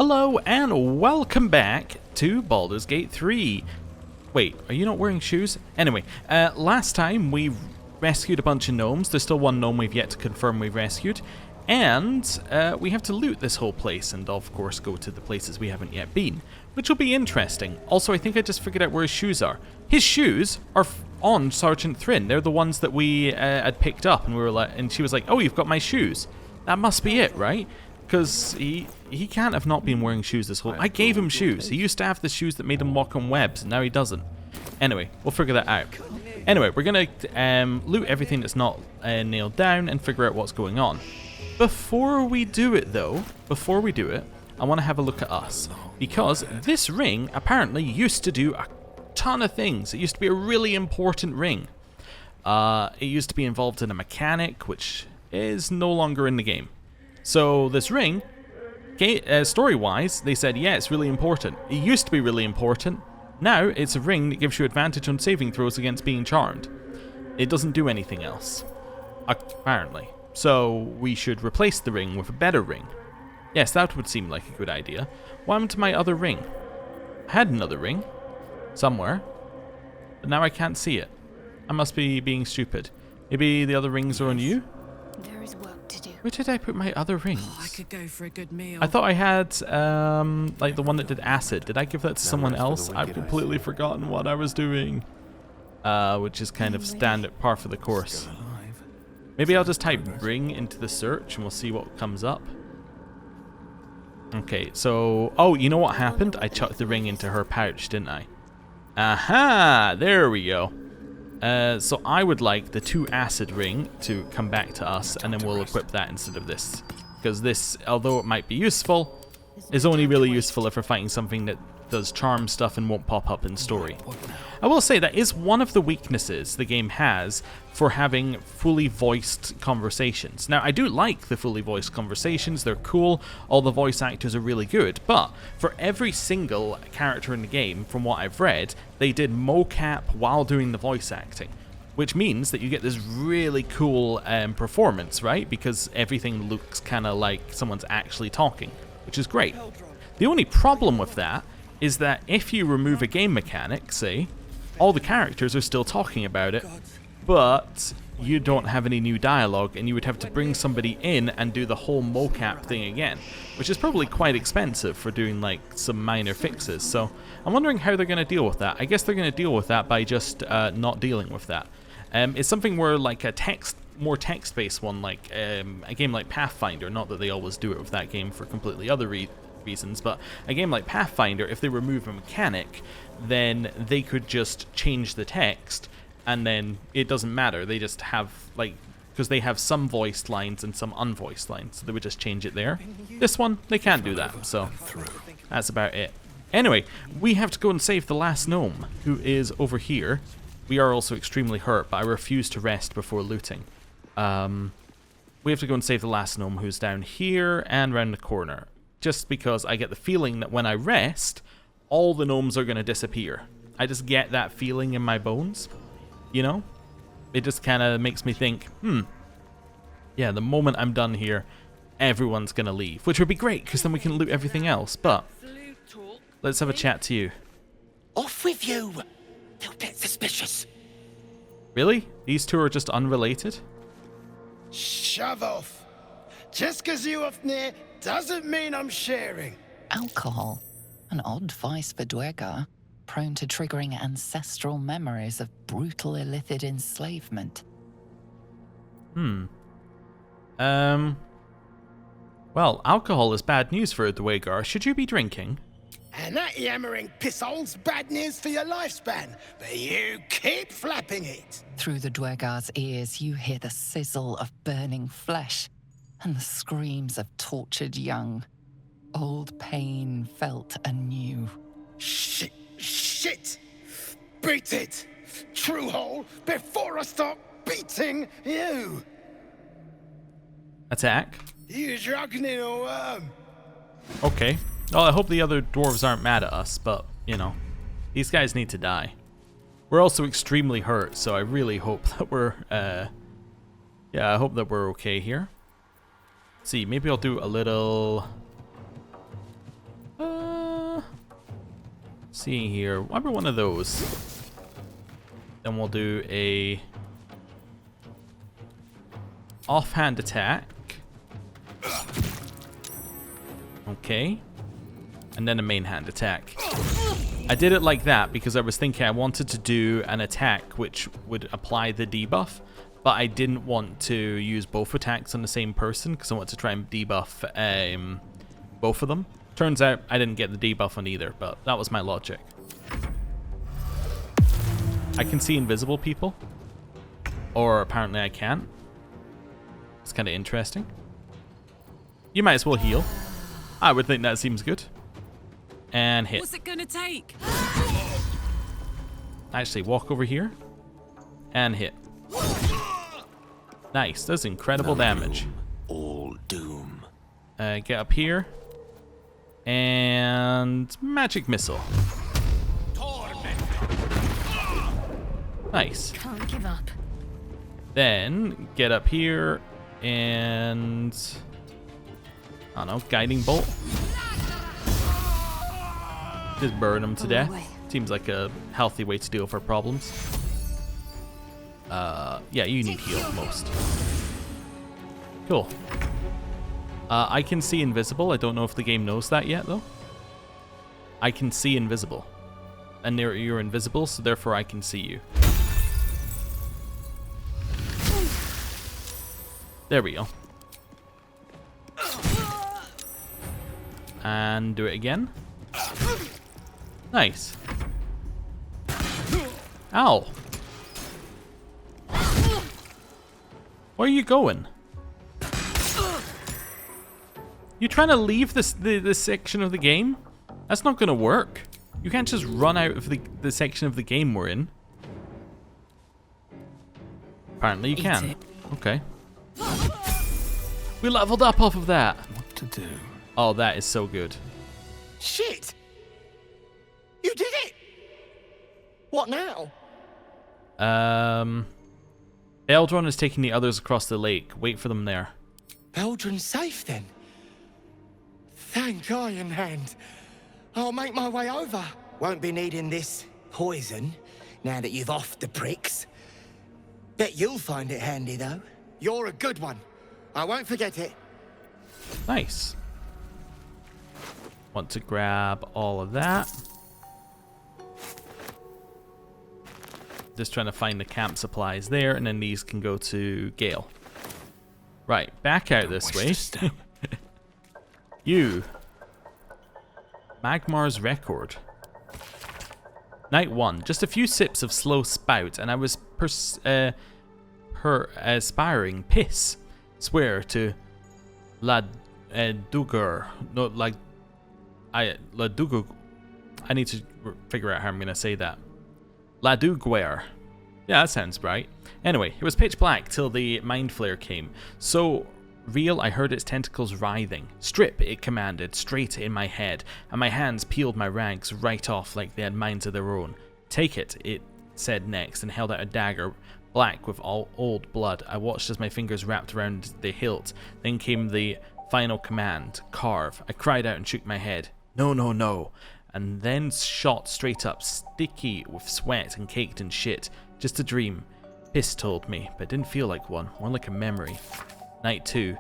Hello and welcome back to Baldur's Gate 3. Wait, are you not wearing shoes? Anyway, last time we rescued a bunch of gnomes. There's still one gnome we've yet to confirm we've rescued. And we have to loot this whole place and of course go to the places we haven't yet been, which will be interesting. Also, I think I just figured out where his shoes are. His shoes are on Sergeant Thrin. They're the ones that we had picked up, and we were like, and she was like, "Oh, you've got my shoes." That must be it, right? Because he can't have not been wearing shoes this whole... I gave him shoes. He used to have the shoes that made him walk on webs, and now he doesn't. Anyway, we'll figure that out. Anyway, we're going to loot everything that's not nailed down and figure out what's going on. Before we do it, though, I want to have a look at us. Because this ring apparently used to do a ton of things. It used to be a really important ring. It used to be involved in a mechanic, which is no longer in the game. So this ring, story-wise, they said, yeah, it's really important. It used to be really important. Now it's a ring that gives you advantage on saving throws against being charmed. It doesn't do anything else, apparently. So we should replace the ring with a better ring. Yes, that would seem like a good idea. What happened to my other ring? I had another ring somewhere, but now I can't see it. I must be being stupid. Maybe the other rings are on you? There is work to do. Where did I put my other rings? Oh, I could go for a good meal. I thought I had, like the one that did acid. Did I give that to someone else? I've completely forgotten what I was doing. Which is kind of standard par for the course. Maybe I'll just type ring into the search and we'll see what comes up. Okay, so... Oh, you know what happened? I chucked the ring into her pouch, didn't I? Aha! There we go. So I would like the 2 acid ring to come back to us, and then we'll equip that instead of this. Because this, although it might be useful, is only really useful if we're fighting something that does charm stuff and won't pop up in story. I will say that is one of the weaknesses the game has for having fully voiced conversations. Now, I do like the fully voiced conversations, they're cool, all the voice actors are really good, but for every single character in the game, from what I've read, they did mocap while doing the voice acting, which means that you get this really cool performance, right? Because everything looks kind of like someone's actually talking, which is great. The only problem with that is that if you remove a game mechanic, say, all the characters are still talking about it, but you don't have any new dialogue, and you would have to bring somebody in and do the whole mocap thing again, which is probably quite expensive for doing like some minor fixes. So I'm wondering how they're going to deal with that. I guess they're going to deal with that by just not dealing with that. It's something where like a more text-based one, like a game like Pathfinder, not that they always do it with that game for completely other reasons, but a game like Pathfinder, if they remove a mechanic, then they could just change the text, and then it doesn't matter. They just have, like, because they have some voiced lines and some unvoiced lines, so they would just change it there. This one, they can't do that, so that's about it. Anyway, we have to go and save the last gnome, who is over here. We are also extremely hurt, but I refuse to rest before looting. We have to go and save the last gnome, who's down here and around the corner. Just because I get the feeling that when I rest, all the gnomes are going to disappear. I just get that feeling in my bones, you know? It just kind of makes me think, yeah, the moment I'm done here, everyone's going to leave. Which would be great, because then we can loot everything else, but let's have a chat to you. Off with you! They'll get suspicious. Really? These two are just unrelated? Shove off. Just because you off near doesn't mean I'm sharing. Alcohol, an odd vice for Dwegar, prone to triggering ancestral memories of brutal illicit enslavement. Well, alcohol is bad news for a Dwegar. Should you be drinking? And that yammering pisshole's bad news for your lifespan, but you keep flapping it. Through the Dwegar's ears, you hear the sizzle of burning flesh and the screams of tortured young. Old pain felt anew. Shit! Beat it! True hole, before I start beating you! Attack. You drugging in a worm. Okay. Well, I hope the other dwarves aren't mad at us, but, you know, these guys need to die. We're also extremely hurt, so I really hope that we're, yeah, I hope that we're okay here. Let's see, maybe I'll do a little Seeing here, whatever one of those. Then we'll do a offhand attack. Okay. And then a main hand attack. I did it like that because I was thinking I wanted to do an attack which would apply the debuff, but I didn't want to use both attacks on the same person because I want to try and debuff both of them. Turns out I didn't get the debuff on either, but that was my logic. I can see invisible people, or apparently I can't. It's kind of interesting. You might as well heal. I would think that seems good. And hit. What's it gonna take? Actually, walk over here and hit. Nice, does incredible damage. All doom. Get up here and magic missile. Nice. Can't give up. Then get up here and I don't know, guiding bolt. Just burn them to death. Seems like a healthy way to deal with our problems. Yeah, you need heal most. Cool. I can see invisible. I don't know if the game knows that yet, though. I can see invisible. And you're invisible, so therefore I can see you. There we go. And do it again. Nice. Ow. Where are you going? You trying to leave this section of the game? That's not gonna work. You can't just run out of the section of the game we're in. Apparently you can. Okay. We leveled up off of that. What to do? Oh, that is so good. Shit! You did it! What now? Eldron is taking the others across the lake. Wait for them there. Eldron's safe then. Thank Iron Hand. I'll make my way over. Won't be needing this poison now that you've offed the pricks. Bet you'll find it handy though. You're a good one. I won't forget it. Nice. Want to grab all of that. Just trying to find the camp supplies there, and then these can go to Gale. Right, back out this way. You. Magmar's Record. Night 1. Just a few sips of slow spout, and I was aspiring piss. Swear to Ladugur. No, like Ladugur. I need to figure out how I'm gonna say that. Laduguer. Yeah, that sounds right. Anyway, it was pitch black till the mind flare came. So real, I heard its tentacles writhing. Strip, it commanded, straight in my head, and my hands peeled my rags right off like they had minds of their own. Take it, it said next, and held out a dagger, black with all old blood. I watched as my fingers wrapped around the hilt. Then came the final command, carve. I cried out and shook my head. No, no, no. And then shot straight up, sticky with sweat and caked in shit. Just a dream. Piss told me, but didn't feel like one, more like a memory. Night 2.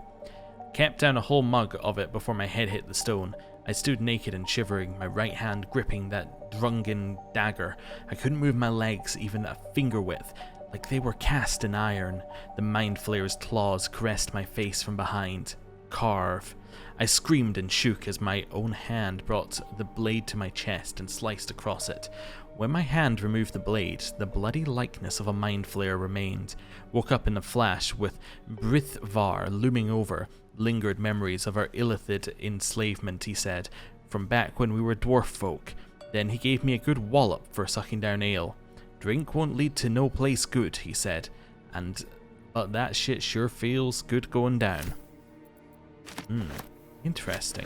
Kept down a whole mug of it before my head hit the stone. I stood naked and shivering, my right hand gripping that drunken dagger. I couldn't move my legs even a finger width, like they were cast in iron. The mind flayer's claws caressed my face from behind. Carve. I screamed and shook as my own hand brought the blade to my chest and sliced across it. When my hand removed the blade, the bloody likeness of a mind flayer remained. Woke up in a flash with Brithvar looming over. Lingered memories of our illithid enslavement, he said, from back when we were dwarf folk. Then he gave me a good wallop for sucking down ale. Drink won't lead to no place good, he said, but that shit sure feels good going down. Interesting.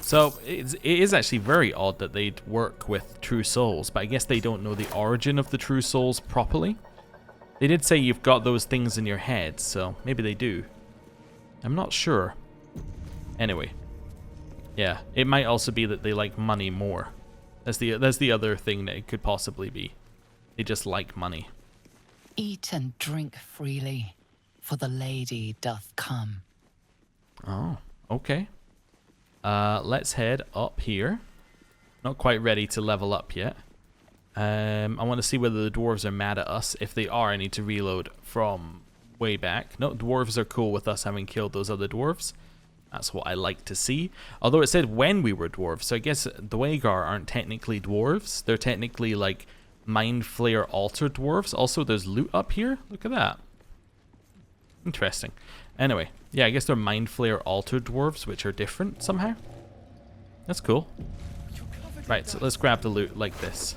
So it is actually very odd that they'd work with True Souls, but I guess they don't know the origin of the True Souls properly. They did say you've got those things in your head, so maybe they do. I'm not sure. Anyway. Yeah, it might also be that they like money more. That's the other thing that it could possibly be. They just like money. Eat and drink freely, for the lady doth come. Oh, okay. Let's head up here. Not quite ready to level up yet. I want to see whether the dwarves are mad at us. If they are, I need to reload from way back. No, dwarves are cool with us having killed those other dwarves. That's what I like to see. Although it said when we were dwarves, so I guess the Wagar aren't technically dwarves. They're technically like Mind Flayer altered dwarves. Also, there's loot up here. Look at that. Interesting. Anyway, yeah, I guess they're Mind Flayer altered dwarves, which are different somehow. That's cool. Right, so let's grab the loot like this.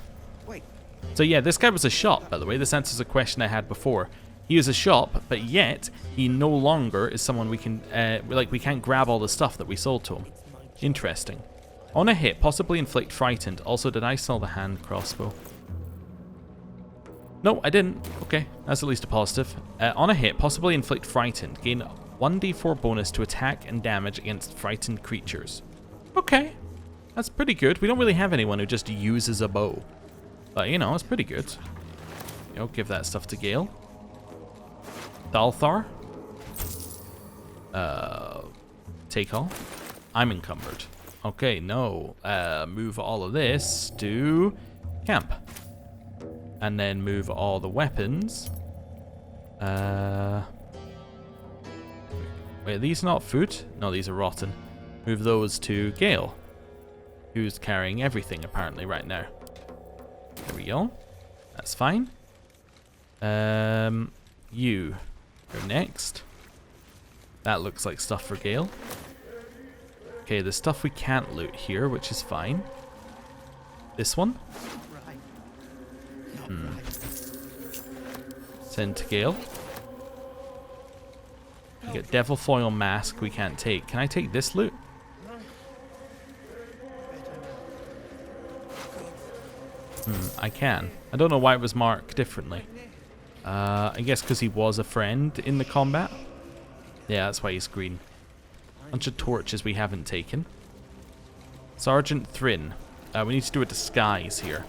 So yeah, this guy was a shop, by the way. This answers a question I had before. He is a shop, but yet he no longer is someone we can, we can't grab all the stuff that we sold to him. Interesting. On a hit, possibly inflict frightened. Also, did I sell the hand crossbow? No, I didn't. Okay, that's at least a positive. On a hit, possibly inflict frightened. Gain 1d4 bonus to attack and damage against frightened creatures. Okay, that's pretty good. We don't really have anyone who just uses a bow. But, you know, it's pretty good. You know, give that stuff to Gale. Dalthar. Take all. I'm encumbered. Okay, no. Move all of this to camp. And then move all the weapons. Wait, are these not food? No, these are rotten. Move those to Gale, who's carrying everything apparently right now. There we go. That's fine. You're next. That looks like stuff for Gale. Okay, there's stuff we can't loot here, which is fine. This one. Send to Gale. We get Devil Foil Mask we can't take. Can I take this loot? I can. I don't know why it was marked differently. I guess because he was a friend in the combat. Yeah, that's why he's green. Bunch of torches we haven't taken. Sergeant Thrin. We need to do a disguise here.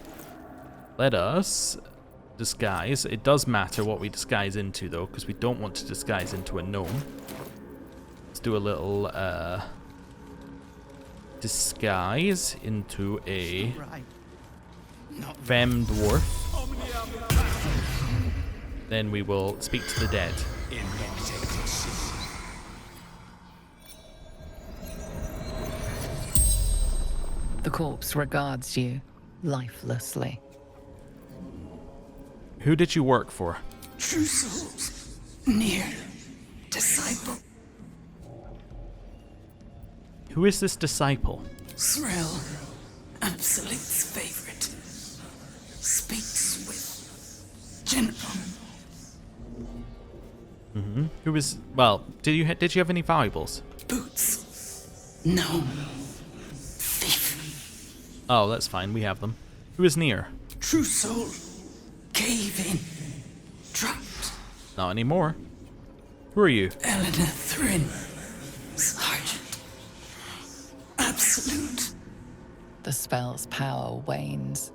Let us disguise. It does matter what we disguise into, though, because we don't want to disguise into a gnome. Let's do a little disguise into a femme dwarf. Then we will speak to the dead. The corpse regards you lifelessly. Who did you work for? True souls, near disciple. Who is this disciple? Thrall, Absolute's favorite. Speaks with General. Who is... Well, did you have any valuables? Boots. No. Thief. Oh, that's fine. We have them. Who is near? True soul. Cave in. Trapped. Not anymore. Who are you? Eleanor Thrin. Sergeant. Absolute. The spell's power wanes.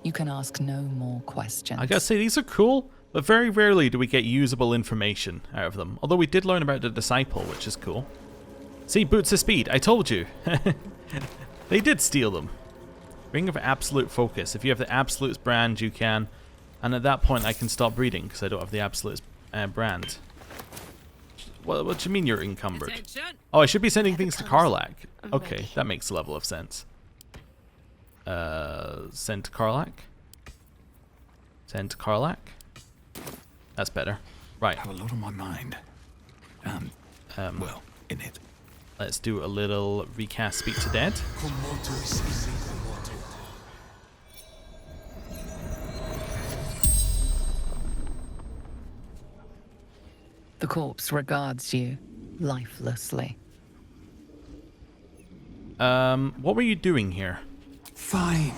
You can ask no more questions. I gotta say, these are cool, but very rarely do we get usable information out of them. Although we did learn about the disciple, which is cool. See, boots of speed. I told you. They did steal them. Ring of Absolute Focus. If you have the Absolute brand, you can. And at that point, I can stop breeding because I don't have the Absolute brand. What do you mean you're encumbered? Oh, I should be sending things to Karlach. Okay, that makes a level of sense. Send to Karlach. Send to Karlach. That's better. Right. I have a lot on my mind. Well, in it. Let's do a little recast Speak to Dead. The corpse regards you lifelessly. What were you doing here? Find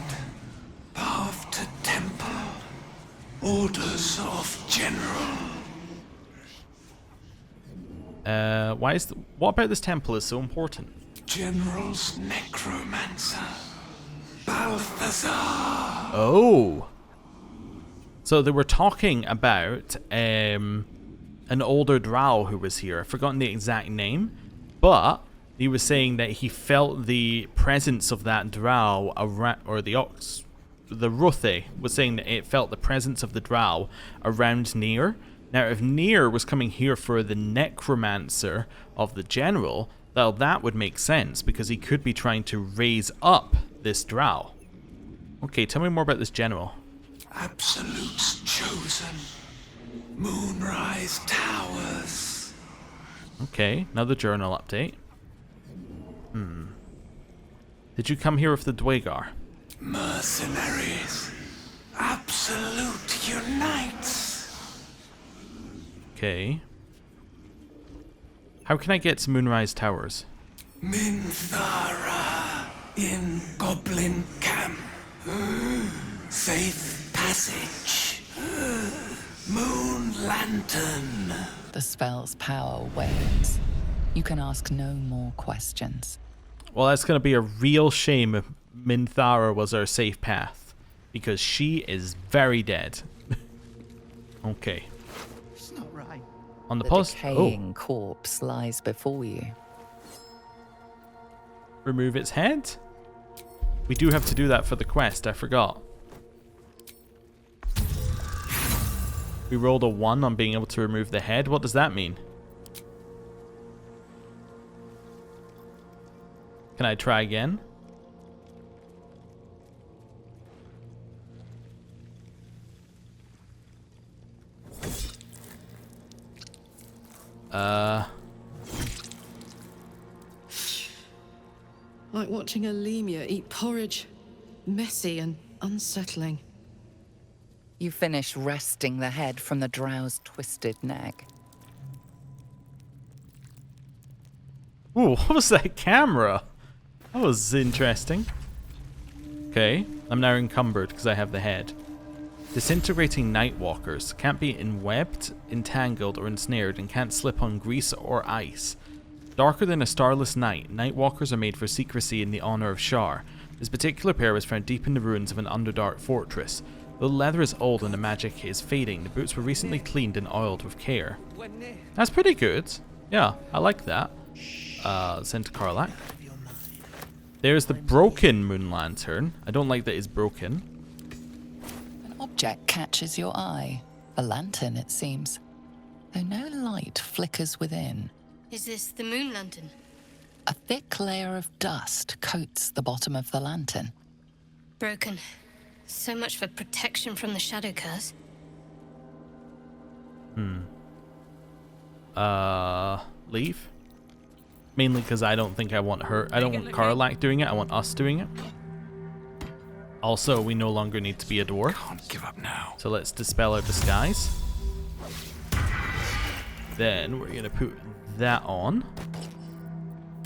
path to temple. Orders of General. What about this temple is so important? General's necromancer, Balthazar. Oh. So they were talking about an older drow who was here. I've forgotten the exact name, but he was saying that he felt the presence of that drow around, or the Ruthe was saying that it felt the presence of the drow around Nier. Now, if Nier was coming here for the necromancer of the general, well, that would make sense, because he could be trying to raise up this drow. Okay, tell me more about this general. Absolute's chosen. Moonrise Towers. Okay, another journal update. Did you come here with the Dwagar? Mercenaries. Absolute unites. Okay. How can I get to Moonrise Towers? Minthara in Goblin Camp. Safe passage. Moon Lantern. The spell's power wanes. You can ask no more questions. Well, that's going to be a real shame if Minthara was our safe path, because she is very dead. Okay. It's not right. On the The post. decaying corpse lies before you. Remove its head? We do have to do that for the quest, I forgot. We rolled a 1 on being able to remove the head. What does that mean? Can I try again? Like watching a lemur eat porridge. Messy and unsettling. You finish wresting the head from the drow's twisted neck. Ooh, what was that camera? That was interesting. Okay, I'm now encumbered because I have the head. Disintegrating nightwalkers can't be enwebbed, entangled, or ensnared, and can't slip on grease or ice. Darker than a starless night, nightwalkers are made for secrecy in the honor of Shar. This particular pair was found deep in the ruins of an underdark fortress. Though the leather is old and the magic is fading, the boots were recently cleaned and oiled with care. That's pretty good. Yeah, I like that. Send to Karlach. There's the broken moon lantern. I don't like that it's broken. An object catches your eye. A lantern, it seems. Though no light flickers within. Is this the moon lantern? A thick layer of dust coats the bottom of the lantern. Broken. So much for protection from the shadow curse. Leave? Mainly because I don't think I want her. I don't want Karlach doing it. I want us doing it. Also, we no longer need to be a dwarf. Can't give up now. So let's dispel our disguise. Then we're going to put that on.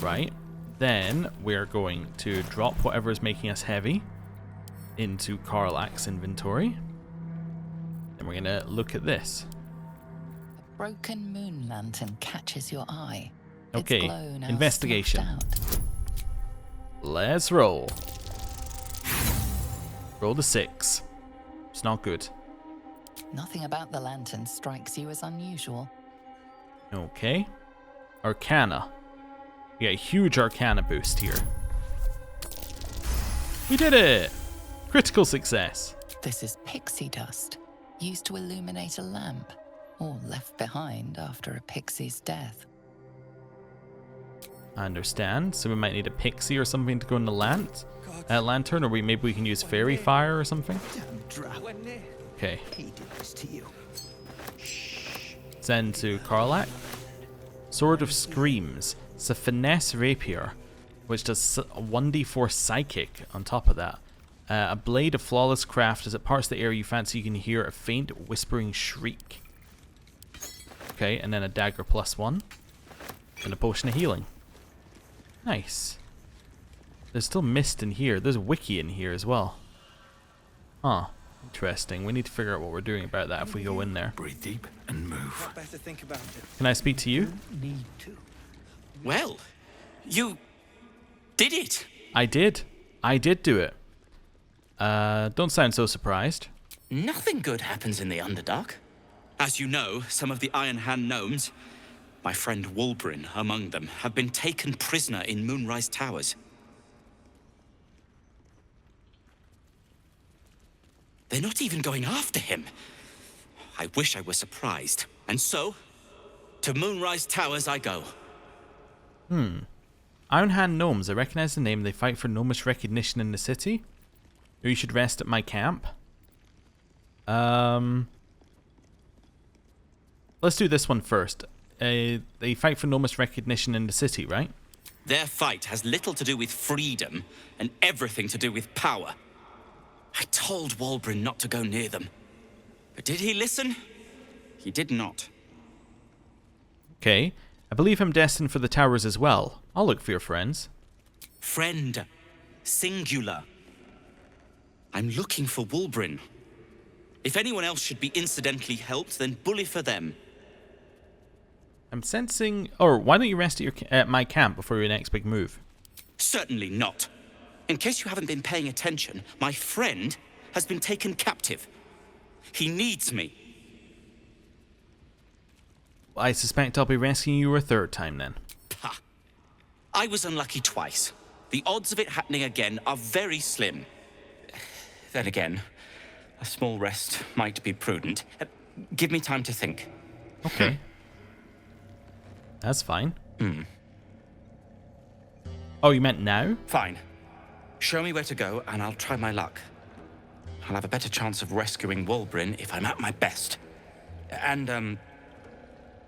Right. Then we're going to drop whatever is making us heavy into Karlach's inventory. And we're going to look at this. A broken moon lantern catches your eye. Okay, Its glow now investigation. snuffed out. Let's roll. Roll the 6. It's not good. Nothing about the lantern strikes you as unusual. Okay. Arcana. We got a huge Arcana boost here. We did it! Critical success. This is pixie dust, used to illuminate a lamp, or left behind after a pixie's death. I understand. So we might need a pixie or something to go in the lantern, or maybe we can use fairy fire or something. Okay. Send to Karlach. Sword of Screams. It's a finesse rapier, which does a 1d4 psychic on top of that. A blade of flawless craft. As it parts the air you fancy, you can hear a faint whispering shriek. Okay, and then a dagger +1. And a potion of healing. Nice. There's still mist in here. There's wiki in here as well. Huh. Interesting. We need to figure out what we're doing about that if we go in there. Breathe deep and move. Better think about it. Can I speak to you? Need to. Well, you did it! I did. I did do it. Don't sound so surprised. Nothing good happens in the Underdark. As you know, some of the Iron Hand gnomes, my friend Wulbrin among them, have been taken prisoner in Moonrise Towers. They're not even going after him. I wish I were surprised. And so, to Moonrise Towers I go. Iron Hand Gnomes. I recognize the name. They fight for gnomish recognition in the city. Or you should rest at my camp. Let's do this one first. They fight for gnomish recognition in the city, right? Their fight has little to do with freedom and everything to do with power. I told Wulbrin not to go near them. But did he listen? He did not. Okay. I believe I'm destined for the towers as well. I'll look for your friends. Friend. Singular. I'm looking for Wulbrin. If anyone else should be incidentally helped, then bully for them. I'm sensing... Or why don't you rest at my camp before your next big move? Certainly not. In case you haven't been paying attention, my friend has been taken captive. He needs me. I suspect I'll be rescuing you a third time then. Ha! I was unlucky twice. The odds of it happening again are very slim. Then again, a small rest might be prudent. Give me time to think. Okay. That's fine. Oh, you meant now? Fine. Show me where to go, and I'll try my luck. I'll have a better chance of rescuing Wulbrin if I'm at my best. And,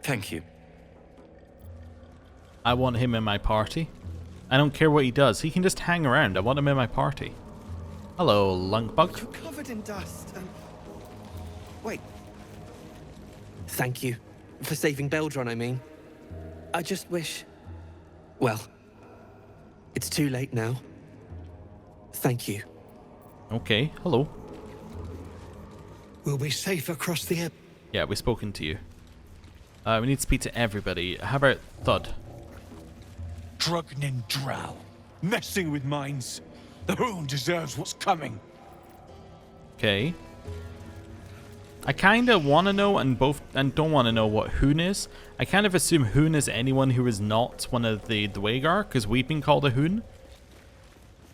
thank you. I want him in my party. I don't care what he does. He can just hang around. I want him in my party. Hello, Lunkbug. You're covered in dust. Wait. Thank you for saving Beldron, I mean. I just wish... Well, it's too late now. Thank you. Okay, hello. We'll be safe across the... Yeah, we've spoken to you. We need to speak to everybody. How about Thud? Drugnin Drow. Messing with minds. The Hoon deserves what's coming. Okay. I kind of want to know and don't want to know what Hoon is. I kind of assume Hoon is anyone who is not one of the Dwagar, because we've been called a Hoon.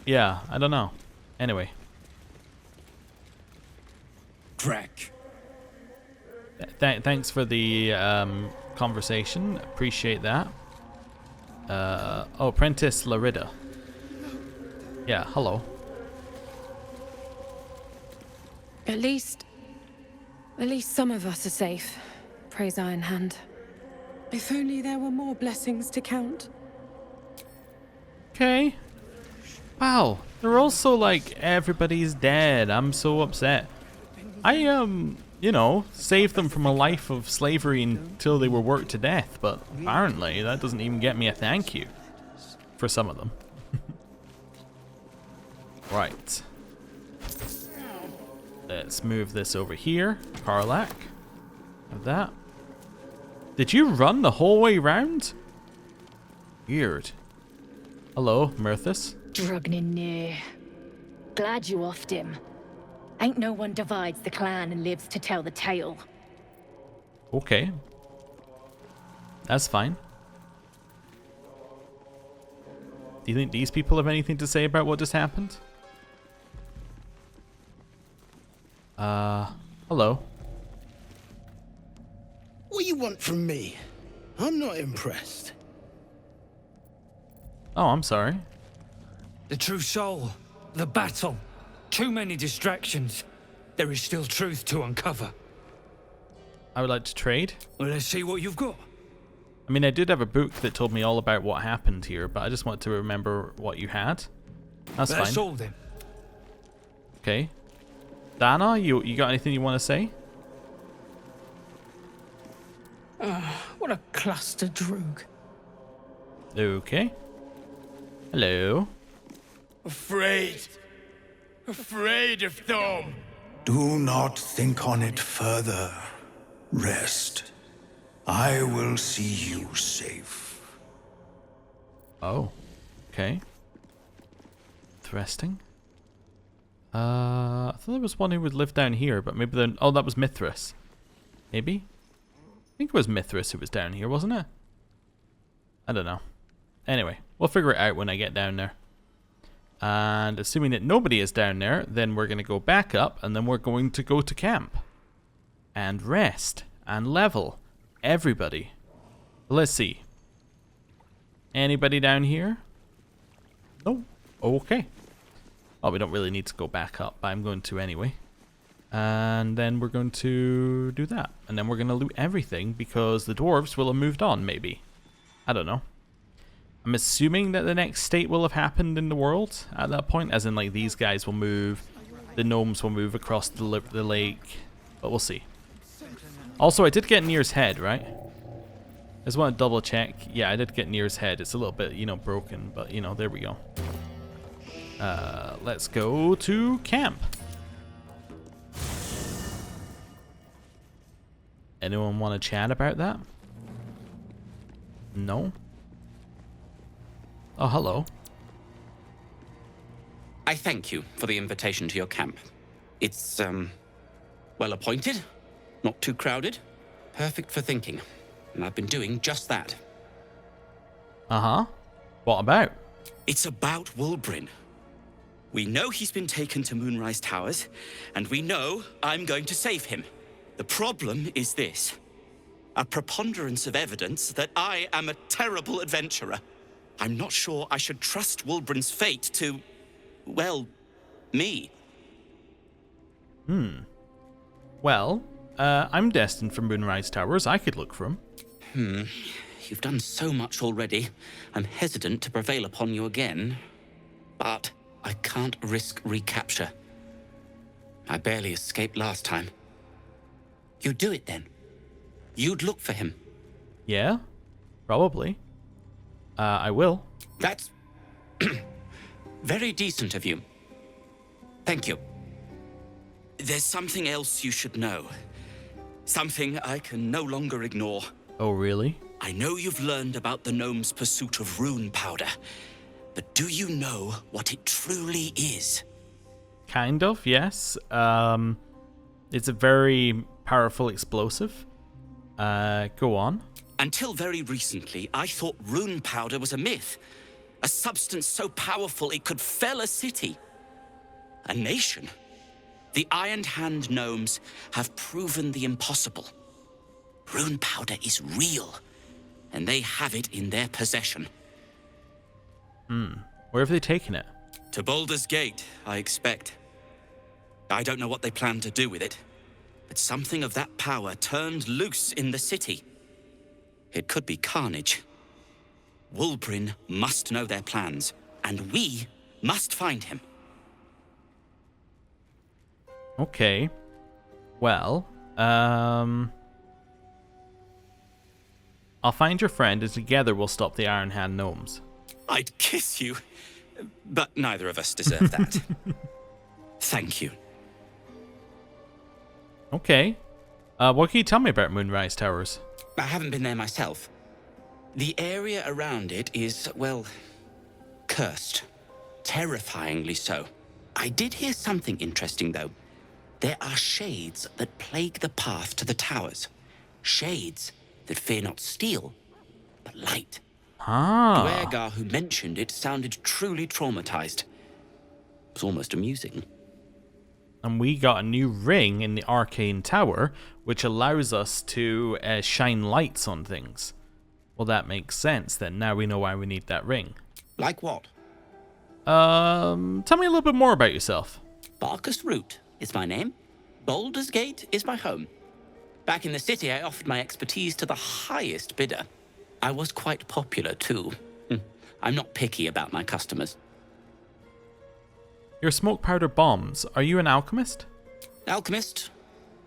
Yeah, I don't know. Anyway. Drek. Thanks for the conversation. Appreciate that. Oh, Prentice Larida. Yeah, hello. At least some of us are safe. Praise Iron Hand. If only there were more blessings to count. Okay. Wow, they're also like, everybody's dead. I'm so upset. I, you know, saved them from a life of slavery until they were worked to death, but apparently that doesn't even get me a thank you. For some of them. Right. Let's move this over here. Karlach. Have that. Did you run the whole way round? Weird. Hello, Mirthus. Drugnin near. Glad you offed him. Ain't no one divides the clan and lives to tell the tale. Okay. That's fine. Do you think these people have anything to say about what just happened? Hello. What you want from me? I'm not impressed. Oh, I'm sorry. The true soul. The battle. Too many distractions. There is still truth to uncover. I would like to trade. Well, let's see what you've got. I mean, I did have a book that told me all about what happened here, but I just want to remember what you had. That's fine. That's all then. Okay. Dana, you got anything you want to say? What a cluster droog. Okay. Hello. Afraid of Thom. Do not think on it further. Rest. I will see you safe. Oh. Okay. both resting. I thought there was one who would live down here, but maybe then... Oh, that was Mithras. Maybe? I think it was Mithras who was down here, wasn't it? I don't know. Anyway, we'll figure it out when I get down there. And assuming that nobody is down there, then we're going to go back up, and then we're going to go to camp. And rest. And level. Everybody. Let's see. Anybody down here? No. Okay. Well, we don't really need to go back up, but I'm going to anyway. And then we're going to do that. And then we're going to loot everything, because the dwarves will have moved on, maybe. I don't know. I'm assuming that the next state will have happened in the world at that point, as in, like, these guys will move, the gnomes will move across the lake, but we'll see. Also, I did get Nir's head, right? I just want to double check. Yeah, I did get Nir's head. It's a little bit, you know, broken, but, you know, there we go. Let's go to camp. Anyone want to chat about that? No? Oh, hello. I thank you for the invitation to your camp. It's, well appointed, not too crowded, perfect for thinking. And I've been doing just that. Uh-huh. What about? It's about Wulbren. We know he's been taken to Moonrise Towers, and we know I'm going to save him. The problem is this. A preponderance of evidence that I am a terrible adventurer. I'm not sure I should trust Wulbren's fate to, well, me. Well, I'm destined for Moonrise Towers. I could look for him. You've done so much already. I'm hesitant to prevail upon you again. But I can't risk recapture. I barely escaped last time. You'd do it then. You'd look for him. Yeah, probably. I will. That's very decent of you. Thank you. There's something else you should know. Something I can no longer ignore. Oh, really? I know you've learned about the gnome's pursuit of rune powder, but do you know what it truly is? Kind of, yes. It's a very powerful explosive. Go on. Until very recently, I thought rune powder was a myth. A substance so powerful it could fell a city. A nation. The Iron Hand gnomes have proven the impossible. Rune powder is real, and they have it in their possession. Where have they taken it? To Baldur's Gate, I expect. I don't know what they plan to do with it, but something of that power turned loose in the city. It could be carnage. Wulbren must know their plans, and we must find him. Okay. Well, I'll find your friend, and together we'll stop the Iron Hand gnomes. I'd kiss you, but neither of us deserve that. Thank you. Okay. What can you tell me about Moonrise Towers? I haven't been there myself. The area around it is, well, cursed. Terrifyingly so. I did hear something interesting, though. There are shades that plague the path to the towers. Shades that fear not steel, but light. Duergar, who mentioned it, sounded truly traumatized. It was almost amusing. And we got a new ring in the Arcane Tower, which allows us to shine lights on things. Well, that makes sense then. Now we know why we need that ring. Like what? Tell me a little bit more about yourself. Barkus Root is my name. Baldur's Gate is my home. Back in the city, I offered my expertise to the highest bidder. I was quite popular, too. I'm not picky about my customers. Your smoke powder bombs. Are you an alchemist? Alchemist,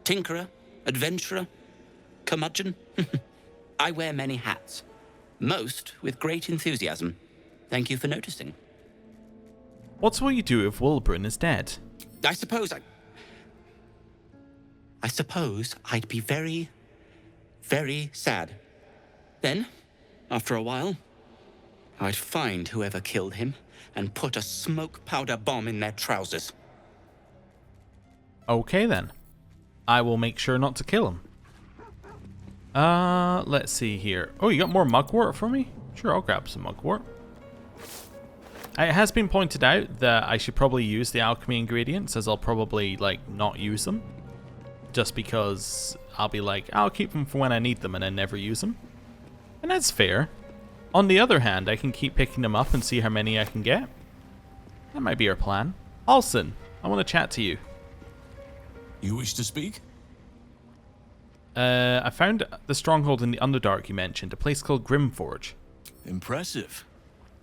tinkerer, adventurer, curmudgeon. I wear many hats. Most with great enthusiasm. Thank you for noticing. What's what you do if Wulbren is dead? I suppose I'd be very, very sad. Then, after a while, I'd find whoever killed him and put a smoke powder bomb in their trousers. Okay then. I will make sure not to kill him. Let's see here. Oh, you got more mugwort for me? Sure, I'll grab some mugwort. It has been pointed out that I should probably use the alchemy ingredients, as I'll probably, like, not use them. Just because I'll be like, I'll keep them for when I need them and then never use them. And that's fair. On the other hand, I can keep picking them up and see how many I can get. That might be our plan. Halsin, I want to chat to you. You wish to speak? I found the stronghold in the Underdark you mentioned, a place called Grimforge. Impressive.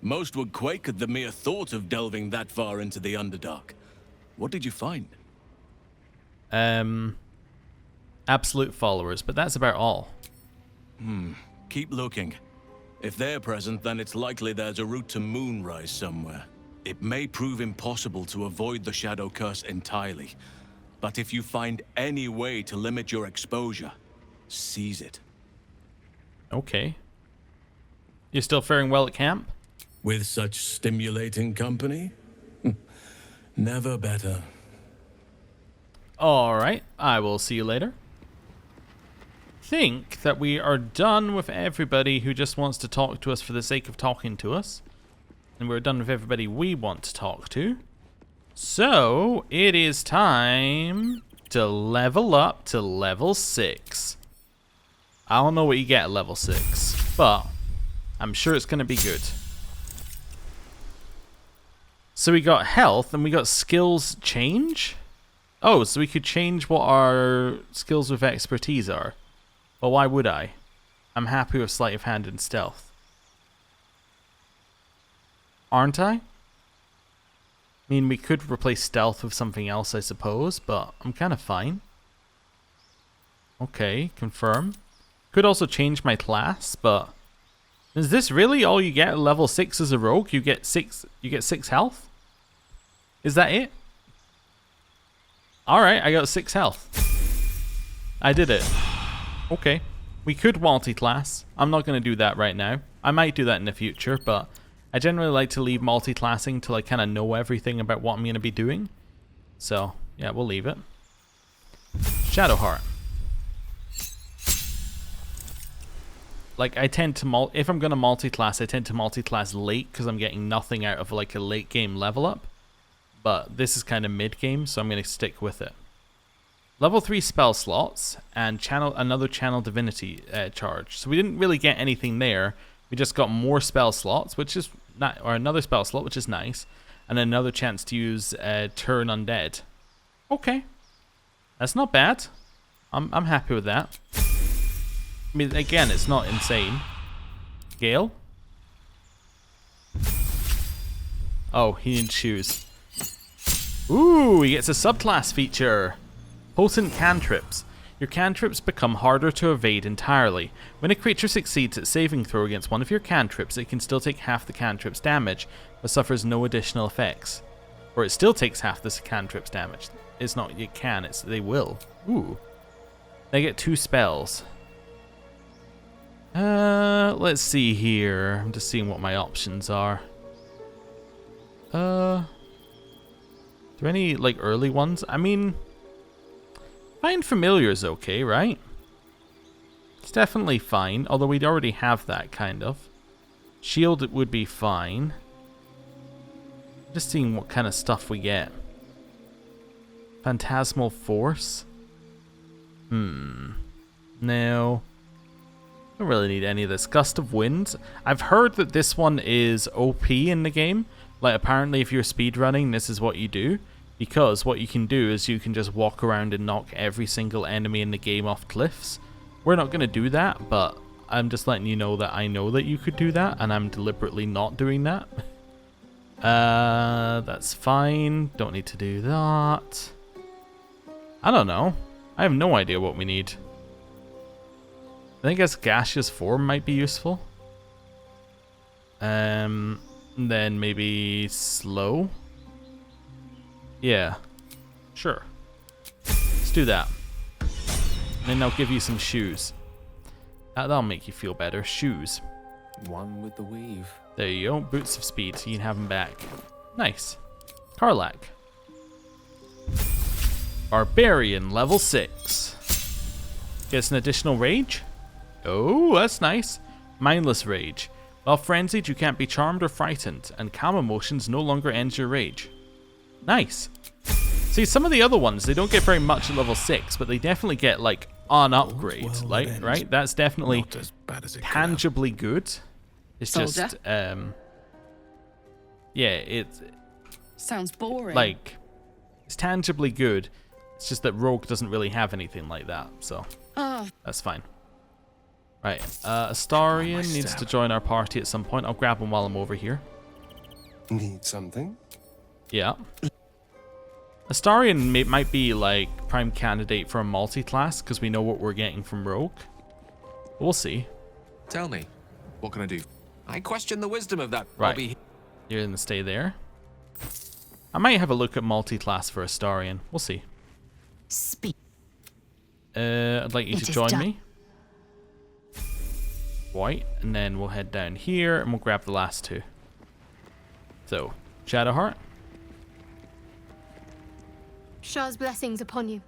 Most would quake at the mere thought of delving that far into the Underdark. What did you find? Absolute followers, but that's about all. Keep looking. If they're present, then it's likely there's a route to Moonrise somewhere. It may prove impossible to avoid the Shadow Curse entirely, but if you find any way to limit your exposure, seize it. Okay. You're still faring well at camp? With such stimulating company? Never better. Alright, I will see you later. Think that we are done with everybody who just wants to talk to us for the sake of talking to us. And we're done with everybody we want to talk to. So, it is time to level up to level 6. I don't know what you get at level 6, but I'm sure it's going to be good. So we got health and we got skills change. Oh, so we could change what our skills with expertise are. Well, why would I? I'm happy with sleight of hand and stealth. Aren't I? I mean, we could replace stealth with something else, I suppose, but I'm kind of fine. Okay, confirm. Could also change my class, but is this really all you get at level 6 as a rogue? You get 6 health? Is that it? Alright, I got 6 health. I did it. Okay. We could multi-class. I'm not going to do that right now. I might do that in the future, but I generally like to leave multi-classing till I kind of know everything about what I'm going to be doing. So, yeah, we'll leave it. Shadowheart. Like, I tend to if I'm going to multi-class, I tend to multi-class late because I'm getting nothing out of like a late game level up. But this is kind of mid-game, so I'm going to stick with it. Level 3 spell slots and another channel divinity charge. So we didn't really get anything there. We just got more spell slots, which is or another spell slot, which is nice, and another chance to use turn undead. Okay, that's not bad. I'm happy with that. I mean, again, it's not insane. Gale. Oh, he needs shoes. Ooh, he gets a subclass feature. Potent cantrips. Your cantrips become harder to evade entirely. When a creature succeeds at saving throw against one of your cantrips, it can still take half the cantrip's damage, but suffers no additional effects. Or it still takes half the cantrip's damage. It's not it can, it's they will. Ooh. They get 2 spells. Let's see here. I'm just seeing what my options are. Are there any like early ones? I mean, Find Familiar is okay, right? It's definitely fine, although we'd already have that, kind of. Shield would be fine. Just seeing what kind of stuff we get. Phantasmal Force? No. Don't really need any of this. Gust of Wind. I've heard that this one is OP in the game. Like, apparently if you're speedrunning, this is what you do. Because what you can do is you can just walk around and knock every single enemy in the game off cliffs. We're not going to do that, but I'm just letting you know that I know that you could do that, and I'm deliberately not doing that. That's fine. Don't need to do that. I don't know. I have no idea what we need. I guess Gaseous Form might be useful. Then maybe Slow. Yeah, sure. Let's do that. And then I'll give you some shoes. That'll make you feel better. Shoes. One with the weave. There you go. Boots of Speed. You can have them back. Nice. Karlach. Barbarian, level 6. Gets an additional rage. Oh, that's nice. Mindless rage. While frenzied, you can't be charmed or frightened, and calm emotions no longer ends your rage. Nice. See, some of the other ones, they don't get very much at level 6, but they definitely get, like, an upgrade, right? That's definitely tangibly good. It's Soldier. just, yeah, it's... Sounds boring. Like, it's tangibly good. It's just that Rogue doesn't really have anything like that, so that's fine. Right, Astarion needs to join our party at some point. I'll grab him while I'm over here. Need something? Yeah. Astarion might be, like, prime candidate for a multi-class, because we know what we're getting from Rogue. We'll see. Tell me, what can I do? I question the wisdom of that. Right. You're going to stay there. I might have a look at multi-class for Astarion. We'll see. Speak. I'd like you to join me. White, and then we'll head down here, and we'll grab the last two. So, Shadowheart. Shah's blessings upon you.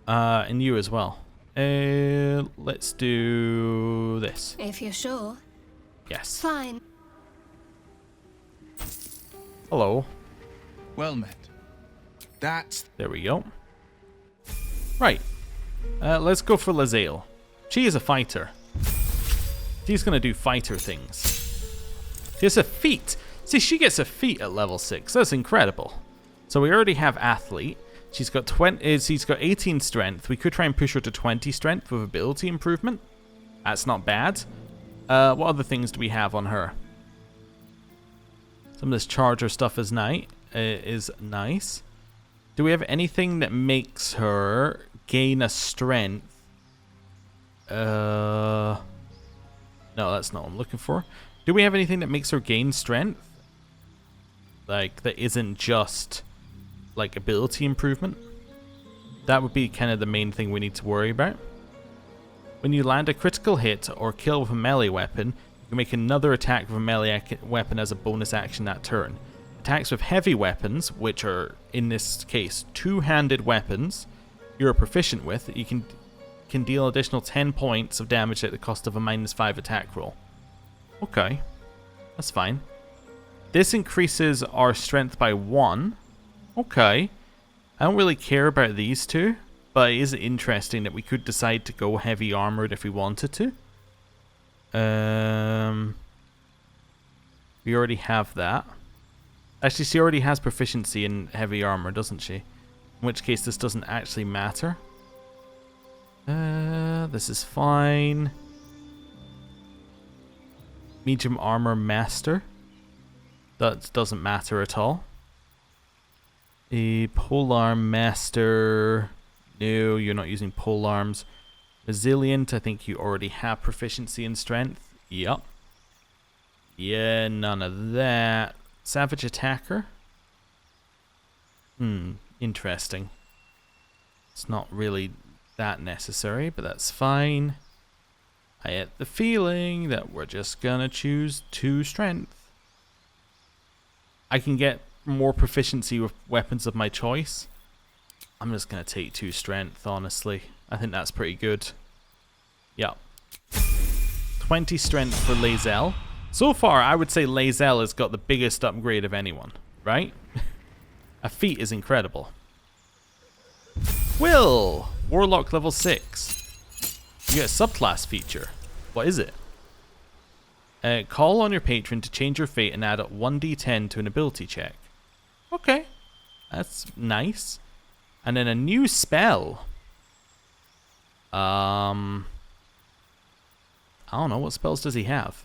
And you as well. Let's do this. If you're sure. Yes. Fine. Hello. Well met. There we go. Right. Let's go for Lae'zel. She is a fighter. She's going to do fighter things. She has a feat. See, she gets a feat at level 6. That's incredible. So we already have athlete. She's got 18 strength. We could try and push her to 20 strength with ability improvement. That's not bad. What other things do we have on her? Some of this charger stuff is nice. Do we have anything that makes her gain a strength? No, that's not what I'm looking for. Do we have anything that makes her gain strength? Like, that isn't just, like, ability improvement? That would be kind of the main thing we need to worry about. When you land a critical hit or kill with a melee weapon, you can make another attack with a melee weapon as a bonus action that turn. Attacks with heavy weapons, which are, in this case, two-handed weapons you're proficient with, you can deal additional 10 points of damage at the cost of a -5 attack roll. Okay, that's fine. This increases our strength by 1. Okay. I don't really care about these two, but it is interesting that we could decide to go heavy armored if we wanted to. We already have that. Actually, she already has proficiency in heavy armor, doesn't she? In which case, this doesn't actually matter. This is fine. Medium armor master. That doesn't matter at all. A polearm master. No, you're not using polearms. Resilient, I think you already have proficiency in strength. Yup. Yeah, none of that. Savage attacker. Interesting. It's not really that necessary, but that's fine. I get the feeling that we're just gonna choose 2 strength. I can get more proficiency with weapons of my choice. I'm just gonna take 2 strength, honestly. I think that's pretty good. Yep. 20 strength for Lae'zel. So far, I would say Lae'zel has got the biggest upgrade of anyone, right? A feat is incredible. Will! Warlock level 6. You get a subclass feature. What is it? Call on your patron to change your fate and add a 1d10 to an ability check. Okay. That's nice. And then a new spell. I don't know. What spells does he have?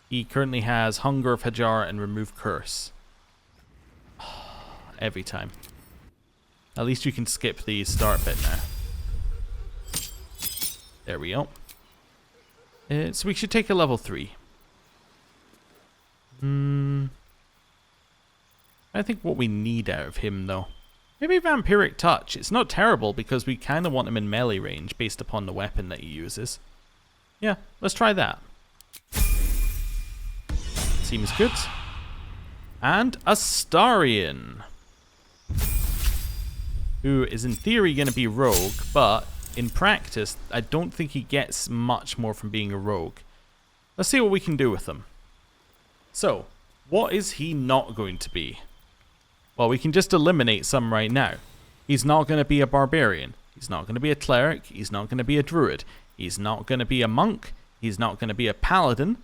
He currently has Hunger of Hajar and Remove Curse. Every time. At least you can skip the start bit now. There we go. So we should take a level 3. I think what we need out of him, though. Maybe Vampiric Touch. It's not terrible because we kind of want him in melee range based upon the weapon that he uses. Yeah, let's try that. Seems good. And Astarion, who is in theory going to be rogue, but in practice, I don't think he gets much more from being a rogue. Let's see what we can do with him. So, what is he not going to be? Well, we can just eliminate some right now. He's not going to be a barbarian. He's not going to be a cleric. He's not going to be a druid. He's not going to be a monk. He's not going to be a paladin.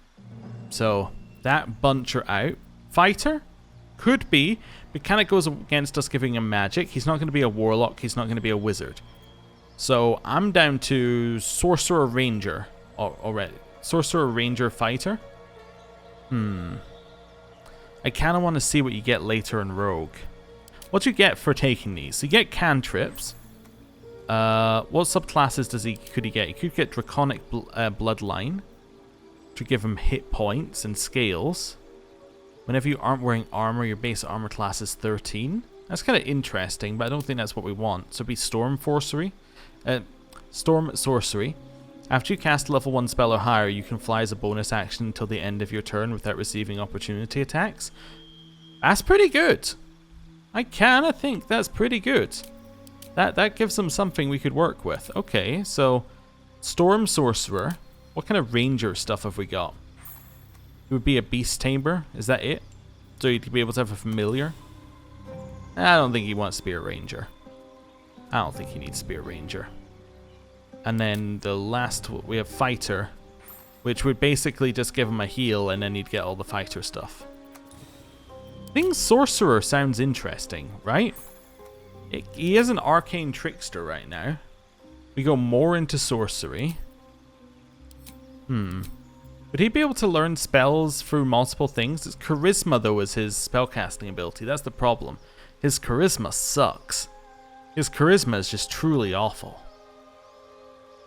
So, that bunch are out. Fighter? Could be, but kind of goes against us giving him magic. He's not going to be a warlock. He's not going to be a wizard. So, I'm down to Sorcerer Ranger already. Sorcerer Ranger Fighter? I kind of want to see what you get later in Rogue. What do you get for taking these? So you get cantrips. What subclasses could he get? He could get Draconic Bloodline to give him hit points and scales. Whenever you aren't wearing armor, your base armor class is 13. That's kind of interesting, but I don't think that's what we want. So it'd be Storm Sorcery. Storm Sorcery. After you cast a level 1 spell or higher, you can fly as a bonus action until the end of your turn without receiving opportunity attacks. That's pretty good. I kind of think that's pretty good. That gives them something we could work with. Okay, so Storm Sorcerer. What kind of ranger stuff have we got? It would be a Beast Tamer. Is that it? So you'd be able to have a familiar? I don't think he wants to be a ranger. I don't think he needs to be a ranger. And then the last, we have Fighter, which would basically just give him a heal and then he'd get all the fighter stuff. I think Sorcerer sounds interesting, right? He is an arcane trickster right now. We go more into sorcery. Would he be able to learn spells through multiple things? His charisma, though, is his spellcasting ability. That's the problem. His charisma sucks. His charisma is just truly awful.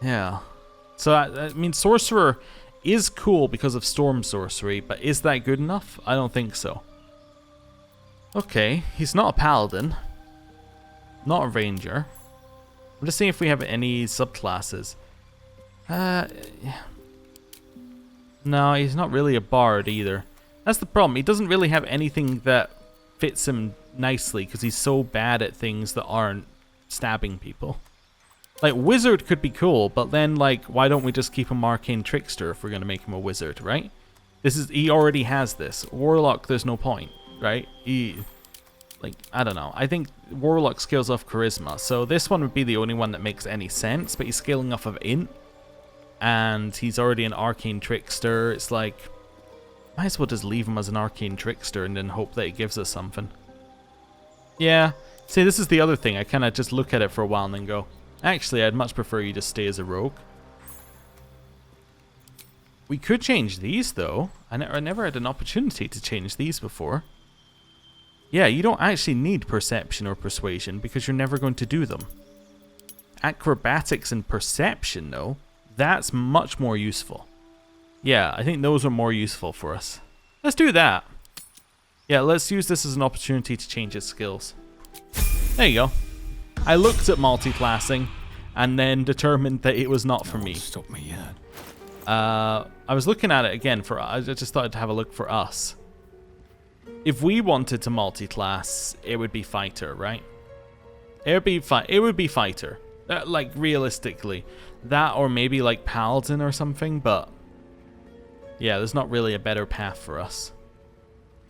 Yeah. So, I mean, Sorcerer is cool because of Storm Sorcery, but is that good enough? I don't think so. Okay, he's not a Paladin. Not a Ranger. I'm just seeing if we have any subclasses. No, he's not really a Bard either. That's the problem. He doesn't really have anything that fits him nicely because he's so bad at things that aren't stabbing people. Like, Wizard could be cool, but then, like, why don't we just keep him Arcane Trickster if we're going to make him a Wizard, right? He already has this. Warlock, there's no point, right? I don't know. I think Warlock scales off Charisma, so this one would be the only one that makes any sense, but he's scaling off of Int, and he's already an Arcane Trickster. It's like, might as well just leave him as an Arcane Trickster and then hope that he gives us something. Yeah. See, this is the other thing. I kind of just look at it for a while and then go, actually, I'd much prefer you just stay as a rogue. We could change these, though. I never had an opportunity to change these before. Yeah, you don't actually need Perception or Persuasion because you're never going to do them. Acrobatics and Perception, though, that's much more useful. Yeah, I think those are more useful for us. Let's do that. Yeah, let's use this as an opportunity to change his skills. There you go. I looked at multi-classing and then determined that it was not for me. Stop me yet. I was looking at it again I just thought I'd have a look for us. If we wanted to multi-class, it would be Fighter, right? It would be Fighter. Like, realistically. That or maybe like Paladin or something, but yeah, there's not really a better path for us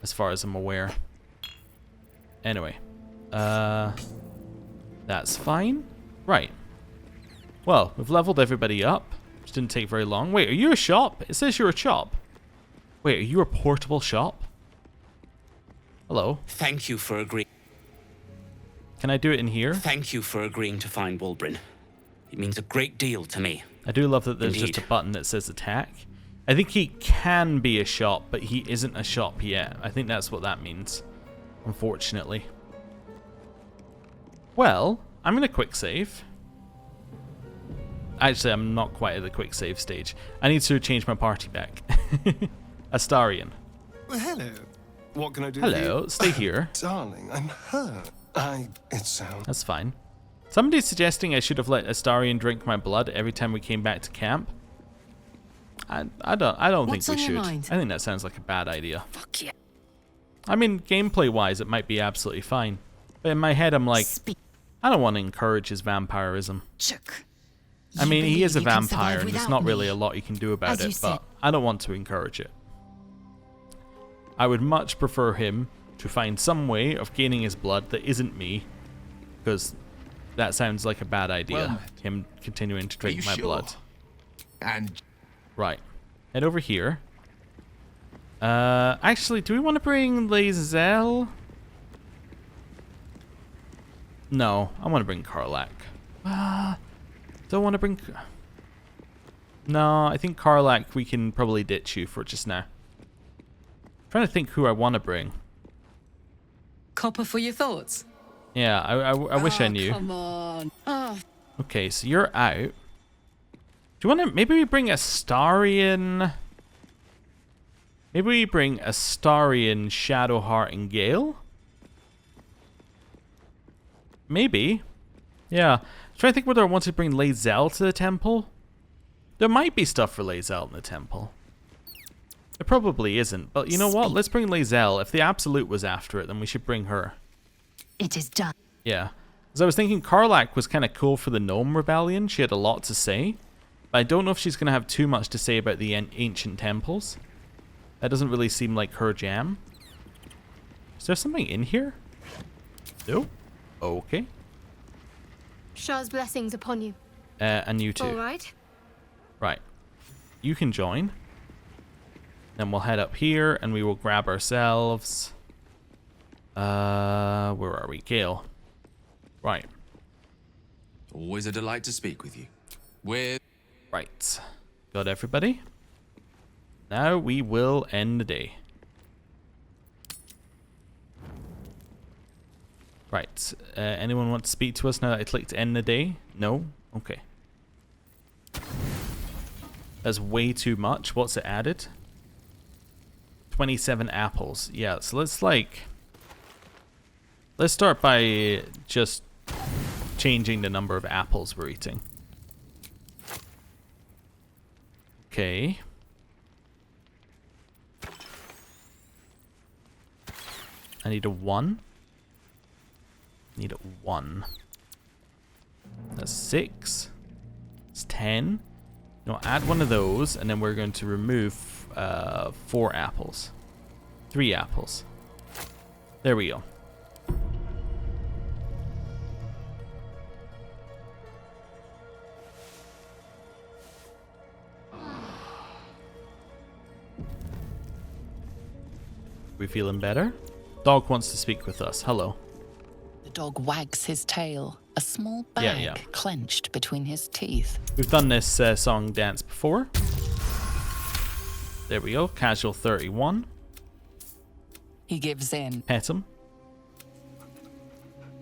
as far as I'm aware. Anyway. That's fine. Right. Well, we've leveled everybody up, which didn't take very long. Wait, are you a shop? It says you're a shop. Wait, are you a portable shop? Hello. Thank you for agreeing. Can I do it in here? Thank you for agreeing to find Wulbren. It means a great deal to me. I do love that there's Indeed. just a button that says attack. I think he can be a shop, but he isn't a shop yet. I think that's what that means, unfortunately. Well, I'm going to quick save. Actually, I'm not quite at the quick save stage. I need to change my party back. Astarion. Well, hello. What can I do for Hello, you? stay here. Darling, I'm hurt. It sounds... That's fine. Somebody's suggesting I should have let Astarion drink my blood every time we came back to camp. I don't think What's we on your should. mind? I think that sounds like a bad idea. Fuck yeah. I mean, gameplay-wise, it might be absolutely fine. But in my head, I'm like, I don't want to encourage his vampirism. Chuck. I mean, he is a you can survive vampire, and there's without not really me? a lot you can do about As you it, said. but I don't want to encourage it. I would much prefer him to find some way of gaining his blood that isn't me, because that sounds like a bad idea, Well met. him continuing to drink you my sure? blood. And Right. Head over here. Actually, do we want to bring Lae'zel? No, I want to bring Karlach. Don't want to bring... No, I think Karlach, we can probably ditch you for just now. Trying to think who I want to bring. Copper for your thoughts. Yeah, I wish I knew. Come on. Oh, Okay, so you're out. Do you want to... Maybe we bring Astarion... Maybe we bring Astarion, Shadowheart, and Gale? Maybe. Yeah. I'm trying to think whether I want to bring Lae'zel to the temple. There might be stuff for Lae'zel in the temple. There probably isn't, but you know what? Let's bring Lae'zel. If the Absolute was after it, then we should bring her. It is done. Yeah. Because I was thinking Karlach was kind of cool for the Gnome Rebellion. She had a lot to say. But I don't know if she's going to have too much to say about the ancient temples. That doesn't really seem like her jam. Is there something in here? No? Okay. Shah's blessings upon you. And you too. All right. Right. You can join. Then we'll head up here and we will grab ourselves... where are we? Gale. Right. always a delight to speak with you. Right. Got everybody? Now we will end the day. Right. Anyone want to speak to us now that I clicked end the day? No? Okay. That's way too much. What's it added? 27 apples. Yeah, so let's start by just changing the number of apples we're eating. Okay. I need a 1. Need a 1. That's 6. It's 10. No, add one of those, and then we're going to remove 4 apples. 3 apples. There we go. We feeling better? Dog wants to speak with us. Hello. The dog wags his tail, a small bag clenched between his teeth. We've done this song dance before. There we go. Casual 31. He gives in. Pet him.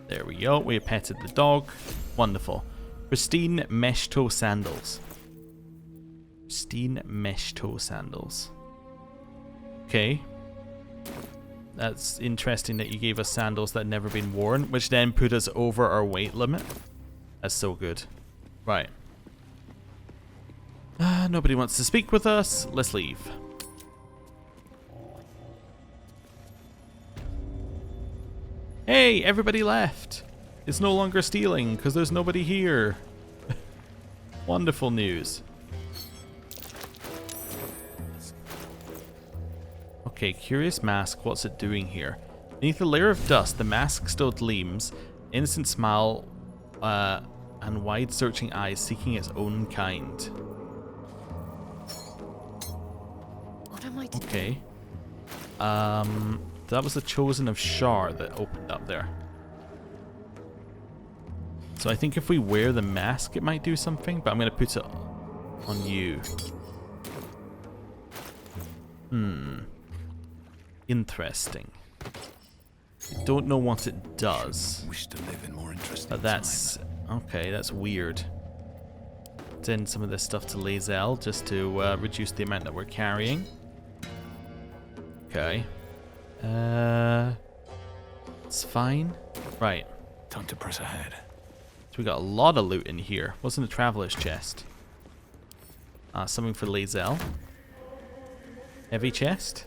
There we go. We petted the dog. Wonderful. Pristine mesh toe sandals. Pristine mesh toe sandals. Okay. That's interesting that you gave us sandals that had never been worn, which then put us over our weight limit. That's so good. Right. Nobody wants to speak with us. Let's leave. Hey, everybody left. It's no longer stealing because there's nobody here. Wonderful news. Okay, curious mask. What's it doing here? Beneath a layer of dust, the mask still gleams. Innocent smile and wide searching eyes seeking its own kind. What am I doing? Okay. That was the Chosen of Shar that opened up there. So I think if we wear the mask, it might do something, but I'm going to put it on you. Interesting. I don't know what it does. Wish to live in more interesting But that's... Okay, that's weird. Send some of this stuff to Lae'zel just to reduce the amount that we're carrying. Okay. It's fine. Right. Time to press ahead. So we got a lot of loot in here. What's in the traveler's chest? Something for Lae'zel. Heavy chest.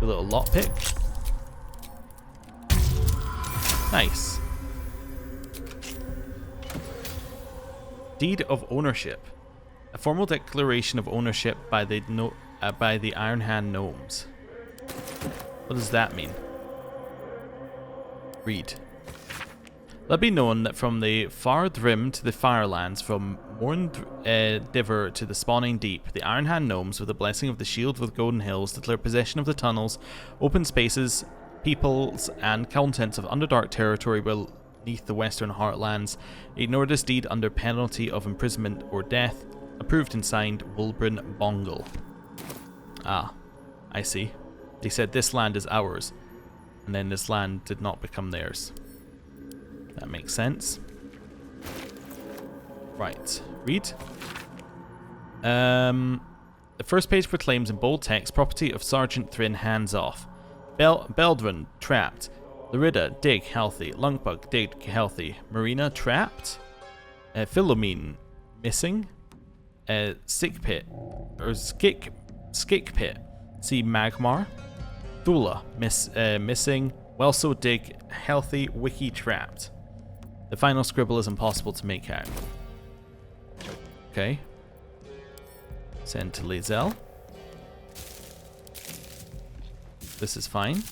A little lockpick. Nice. Deed of ownership. A formal declaration of ownership by the Iron Hand gnomes. What does that mean? Read. Let it be known that from the far Drim to the Firelands, from Morn Diver to the Spawning Deep, the Iron Hand gnomes, with the blessing of the Shield with Golden Hills, declare possession of the tunnels, open spaces, peoples, and contents of Underdark territory beneath the Western Heartlands. Ignore this deed under penalty of imprisonment or death. Approved and signed, Wulbren Bongal. Ah, I see. They said this land is ours, and then this land did not become theirs. That makes sense. Right, read. The first page proclaims in bold text, property of Sergeant Thrin, hands off. Beldrin, trapped. Lyrida, dig, healthy. Lunkbug, dig, healthy. Marina, trapped. Philomene, missing. Sick pit, or Skik pit. See Magmar. Thula, missing. Welso, dig, healthy. Wiki, trapped. The final scribble is impossible to make out. Okay. Send to Lae'zel. This is fine.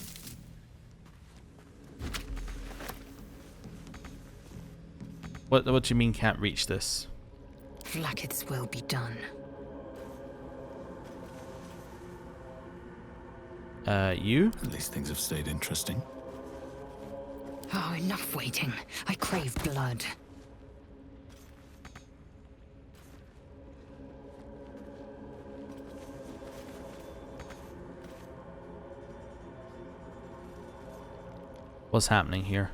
What do you mean can't reach this? Vlaakith's will be done. You? At least things have stayed interesting. Oh, enough waiting. I crave blood. What's happening here?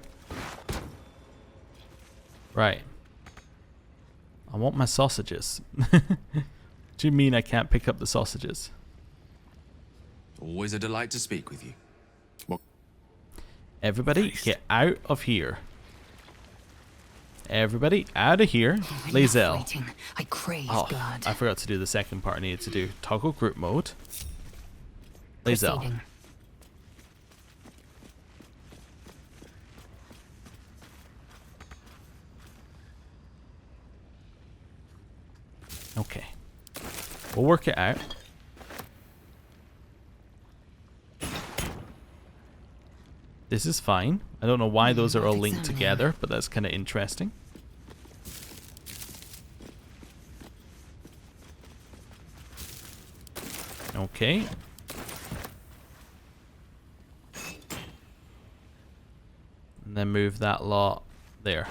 Right. I want my sausages. Do you mean I can't pick up the sausages? Always a delight to speak with you. What? Everybody, get out of here. Everybody, out of here. Lae'zel. I crave blood. I forgot to do the second part I needed to do. Toggle group mode. Lae'zel. Okay. We'll work it out. This is fine. I don't know why those are all linked together, but that's kind of interesting. Okay. And then move that lot there.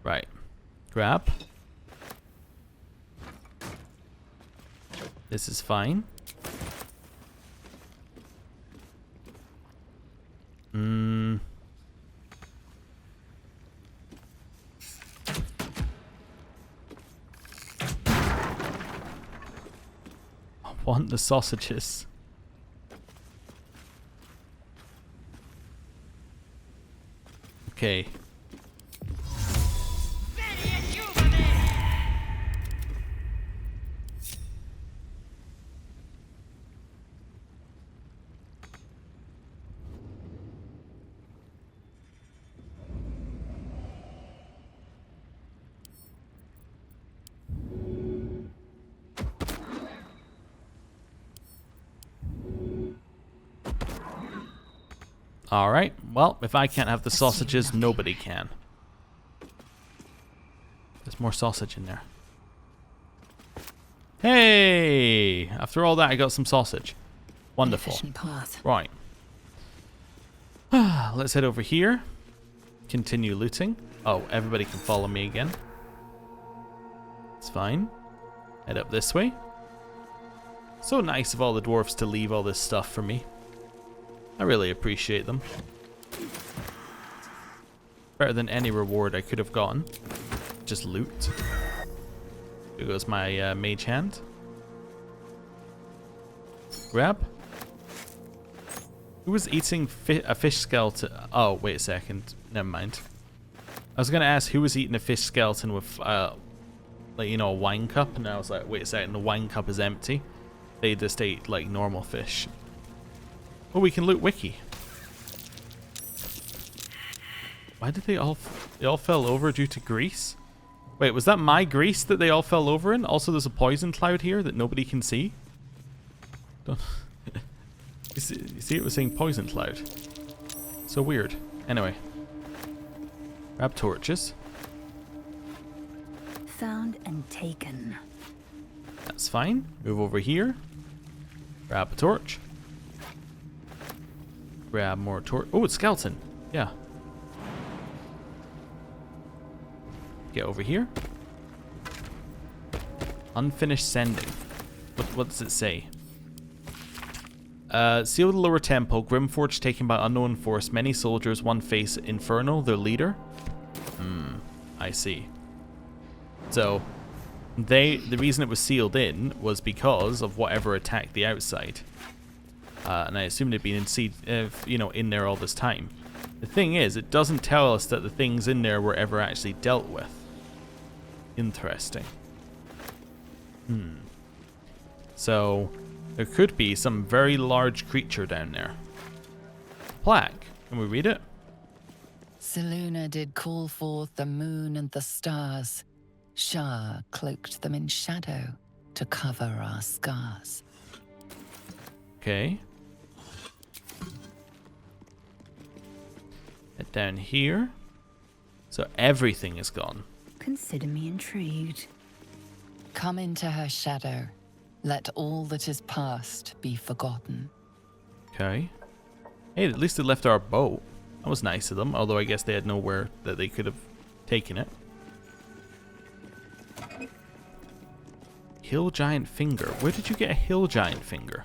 Right. Grab. This is fine. I want the sausages. Okay. Alright, well, if I can't have the sausages, nobody can. There's more sausage in there. Hey! After all that, I got some sausage. Wonderful. Right. Let's head over here. Continue looting. Oh, everybody can follow me again. It's fine. Head up this way. So nice of all the dwarves to leave all this stuff for me. I really appreciate them. Better than any reward I could have gotten. Just loot. Here goes my mage hand. Grab. Who was eating a fish skeleton? Oh, wait a second. Never mind. I was going to ask who was eating a fish skeleton with like, you know, a wine cup, and I was like, wait a second, the wine cup is empty. They just ate like normal fish. Oh, we can loot Wiki. Why did they all fell over due to grease? Wait, was that my grease that they all fell over in? Also, there's a poison cloud here that nobody can see. Don't you see, it was saying poison cloud. So weird. Anyway, grab torches. Found and taken. That's fine. Move over here. Grab a torch. Grab more torch. Oh, it's skeleton. Yeah. Get over here. Unfinished sending. What does it say? Seal the lower temple. Grimforge taken by unknown force. Many soldiers. One face Infernal, their leader. I see. So, the reason it was sealed in was because of whatever attacked the outside. And I assume they'd been in there all this time. The thing is, it doesn't tell us that the things in there were ever actually dealt with. Interesting. So, there could be some very large creature down there. Plaque. Can we read it? Selûne did call forth the moon and the stars. Shah cloaked them in shadow to cover our scars. Okay. Head down here. So everything is gone. Consider me intrigued. Come into her shadow. Let all that is past be forgotten. Okay. Hey, at least they left our boat. That was nice of them, although I guess they had nowhere that they could have taken it. Hill giant finger. Where did you get a hill giant finger?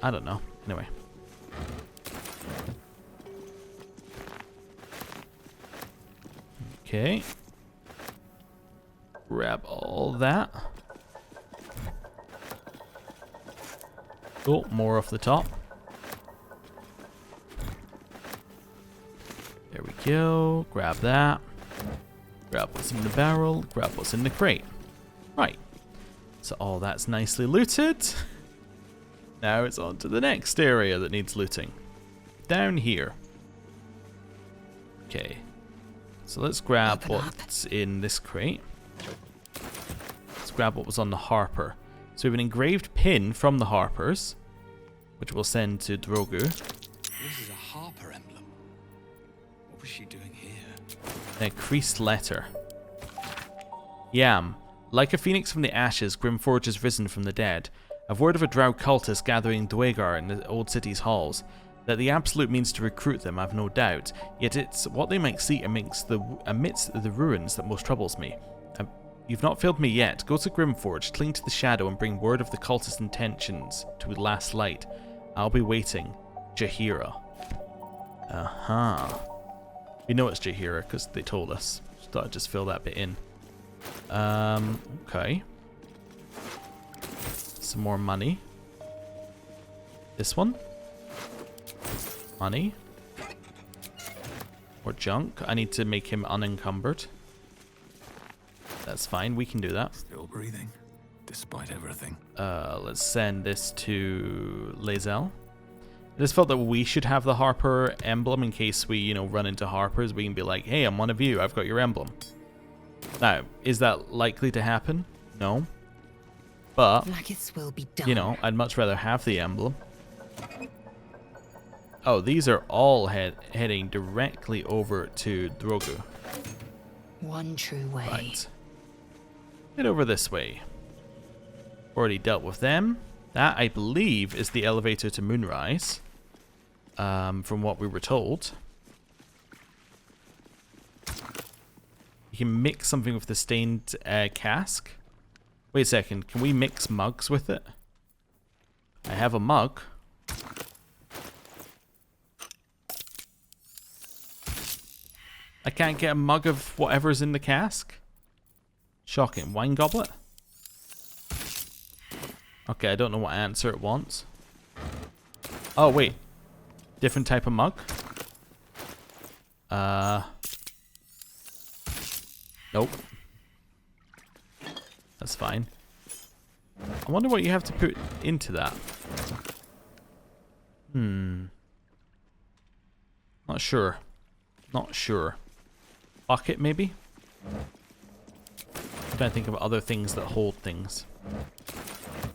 I don't know. Anyway. Okay. Grab all that. Oh, more off the top. There we go. Grab that. Grab what's in the barrel. Grab what's in the crate. Right. So all that's nicely looted. Now it's on to the next area that needs looting. Down here. Okay. So let's grab what's in this crate. Let's grab what was on the Harper. So we have an engraved pin from the Harpers, which we'll send to Drogu. This is a Harper emblem. What was she doing here? A creased letter. Yam. Like a phoenix from the ashes, Grimforge has risen from the dead. I've word of a drow cultist gathering Dwegar in the old city's halls. That the Absolute means to recruit them, I've no doubt. Yet it's what they might see amidst the ruins that most troubles me. You've not failed me yet. Go to Grimforge, cling to the shadow, and bring word of the cultist intentions to Last Light. I'll be waiting. Jaheira. We know it's Jaheira because they told us. Just thought I'd just fill that bit in. Okay. Some more money. This one. Money. Or junk. I need to make him unencumbered. That's fine, we can do that. Still breathing, despite everything. Let's send this to Lae'zel. I just felt that we should have the Harper emblem in case we, run into Harpers. We can be like, hey, I'm one of you, I've got your emblem. Now, is that likely to happen? No. But, Like will be done. I'd much rather have the emblem. Oh, these are all heading directly over to Drogu. One true way. Right. Head over this way. Already dealt with them. That, I believe, is the elevator to Moonrise. From what we were told. You can mix something with the stained cask. Wait a second, can we mix mugs with it? I have a mug. I can't get a mug of whatever's in the cask? Shocking. Wine goblet? Okay, I don't know what answer it wants. Oh, wait. Different type of mug? Nope. That's fine. I wonder what you have to put into that. Not sure. Not sure. Bucket, maybe? I'm trying to think of other things that hold things.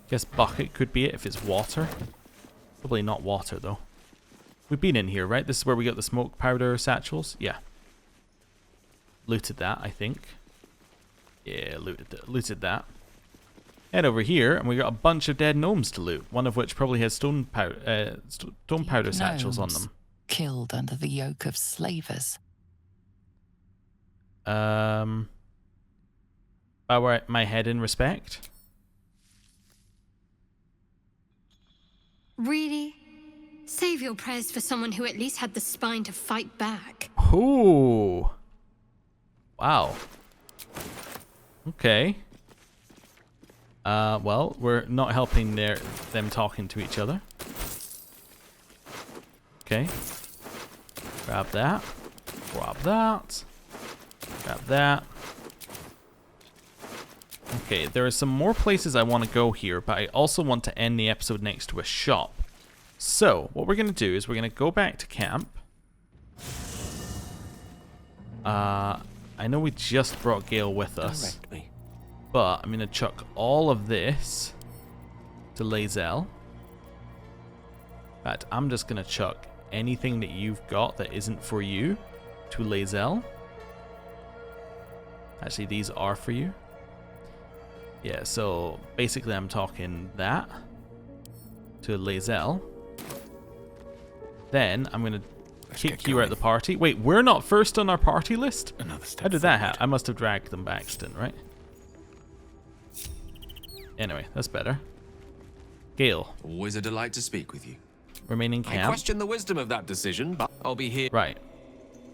Guess bucket could be it if it's water. Probably not water, though. We've been in here, right? This is where we got the smoke powder satchels? Yeah. Looted that, I think. Yeah, looted that. Head over here, and we got a bunch of dead gnomes to loot. One of which probably has stone powder satchels on them. Killed under the yoke of slavers. Bow my head in respect. Really? Save your prayers for someone who at least had the spine to fight back. Ooh. Wow. Okay. Well, we're not helping them talking to each other. Okay. Grab that. Grab that. Grab that. Okay, there are some more places I want to go here, but I also want to end the episode next to a shop. So, what we're going to do is we're going to go back to camp. I know we just brought Gale with us, but I'm going to chuck all of this to Lae'zel. In fact, I'm just going to chuck anything that you've got that isn't for you to Lae'zel. Actually, these are for you. Yeah, so basically I'm talking that to Lae'zel. Then I'm going to kick you out of the party. Wait, we're not first on our party list? How did that happen? I must have dragged them by accident, right? Anyway, that's better. Gale. Always a delight to speak with you. Remaining camp. I question the wisdom of that decision, but I'll be here. Right.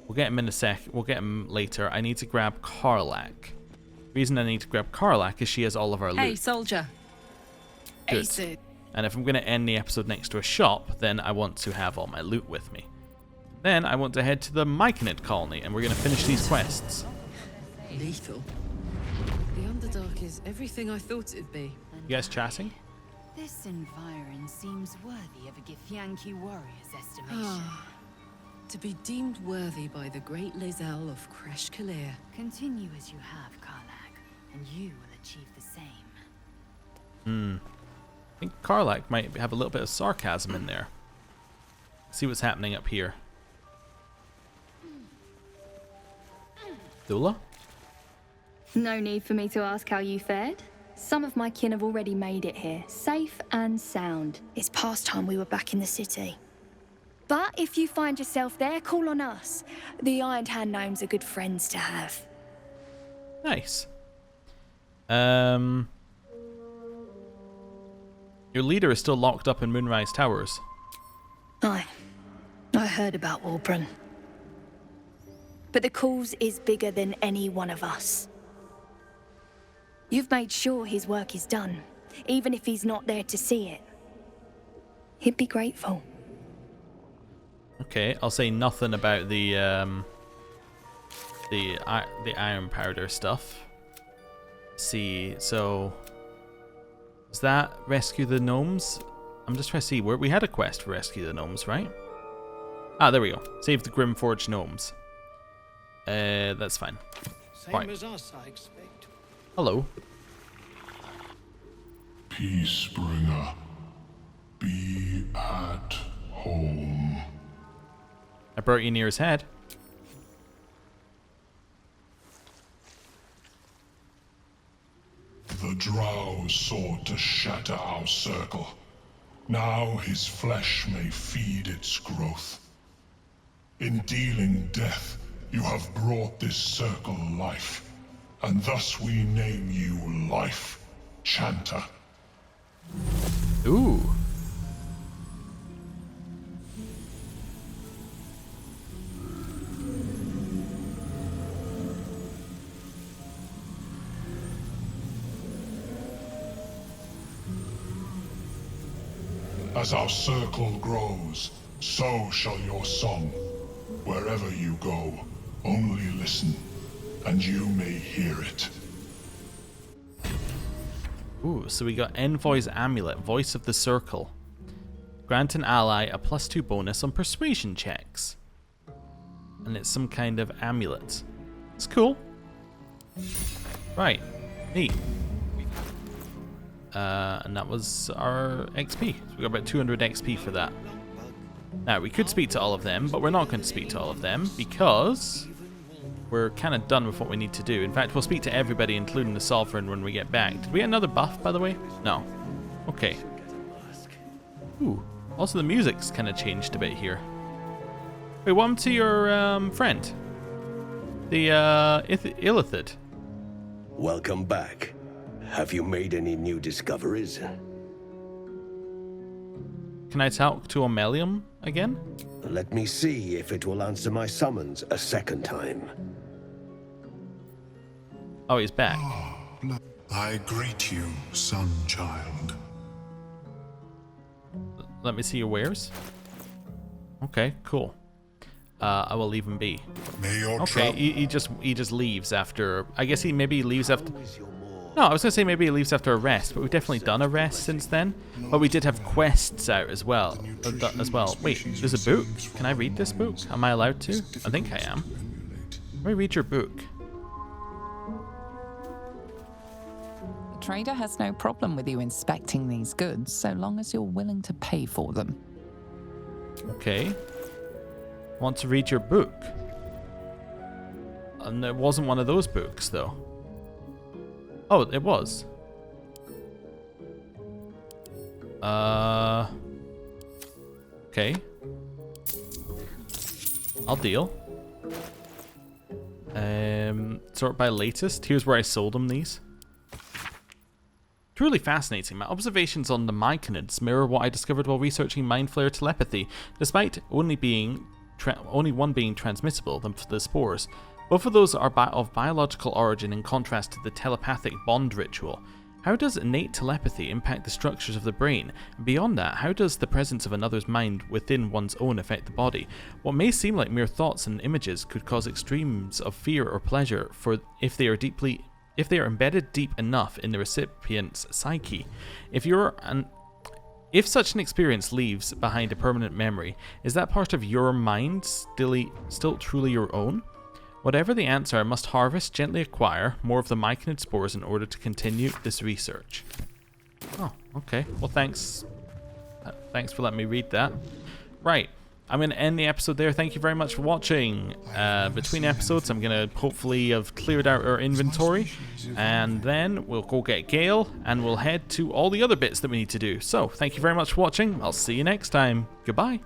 We'll get him in a sec. We'll get him later. I need to grab Karlach. The reason I need to grab Karlach is she has all of our loot. Hey, soldier. Good. And if I'm going to end the episode next to a shop, then I want to have all my loot with me. Then I want to head to the Myconid colony, and we're going to finish these quests. Lethal. The Underdark is everything I thought it'd be. You guys chatting? This environ seems worthy of a Githyanki warrior's estimation. To be deemed worthy by the great Lae'zel of Kresh Kalir. Continue as you have, Karlach, and you will achieve the same. I think Karlach might have a little bit of sarcasm in there. See what's happening up here. Dula? No need for me to ask how you fared. Some of my kin have already made it here, safe and sound. It's past time we were back in the city. But if you find yourself there, call on us. The Iron Hand gnomes are good friends to have. Nice. Your leader is still locked up in Moonrise Towers. I heard about Wulbren. But the cause is bigger than any one of us. You've made sure his work is done, even if he's not there to see it. He'd be grateful. Okay, I'll say nothing about the iron powder stuff. See, so is that rescue the gnomes? I'm just trying to see where we had a quest for rescue the gnomes, right? Ah, there we go. Save the Grimforge gnomes. That's fine. Same as us, I expect. Hello. Peacebringer, be at home. I brought you near his head. The Drow sought to shatter our circle. Now his flesh may feed its growth. In dealing death, you have brought this circle life, and thus we name you Life Chanter. Ooh. As our circle grows, so shall your song. Wherever you go, only listen, and you may hear it. Ooh, so we got Envoy's Amulet, Voice of the Circle. Grant an ally a +2 bonus on persuasion checks. And it's some kind of amulet. It's cool. Right, neat. And that was our XP. So we got about 200 XP for that. Now, we could speak to all of them, but we're not going to speak to all of them because we're kind of done with what we need to do. In fact, we'll speak to everybody, including the Sovereign, when we get back. Did we get another buff, by the way? No. Okay. Ooh. Also, the music's kind of changed a bit here. Wait, what happened to your friend? The Illithid. Welcome back. Have you made any new discoveries? Can I talk to Omelium again? Let me see if it will answer my summons a second time. Oh, he's back. I greet you, son child. Let me see your wares. Okay, cool. I will leave him be. Okay, he just leaves after. I guess he maybe leaves after. No, I was gonna say maybe he leaves after a rest, but we've definitely done a rest since then. But we did have quests out as well. Wait, there's a book. Can I read this book? Am I allowed to? I think I am. Let me read your book. The trader has no problem with you inspecting these goods, so long as you're willing to pay for them. Okay. Want to read your book? And it wasn't one of those books, though. Oh, it was. Okay. I'll deal. Sort by latest. Here's where I sold him these. Truly fascinating. My observations on the Myconids mirror what I discovered while researching Mind Flayer telepathy. Despite only one being transmissible, the spores. Both of those are of biological origin in contrast to the telepathic bond ritual. How does innate telepathy impact the structures of the brain? And beyond that, how does the presence of another's mind within one's own affect the body? What may seem like mere thoughts and images could cause extremes of fear or pleasure if they are embedded deep enough in the recipient's psyche. If such an experience leaves behind a permanent memory, is that part of your mind still truly your own? Whatever the answer, I must harvest, gently acquire more of the Myconid spores in order to continue this research. Oh, okay. Well, thanks. Thanks for letting me read that. Right. I'm going to end the episode there. Thank you very much for watching. Between episodes, I'm going to hopefully have cleared out our inventory. And then we'll go get Gale, and we'll head to all the other bits that we need to do. So, thank you very much for watching. I'll see you next time. Goodbye.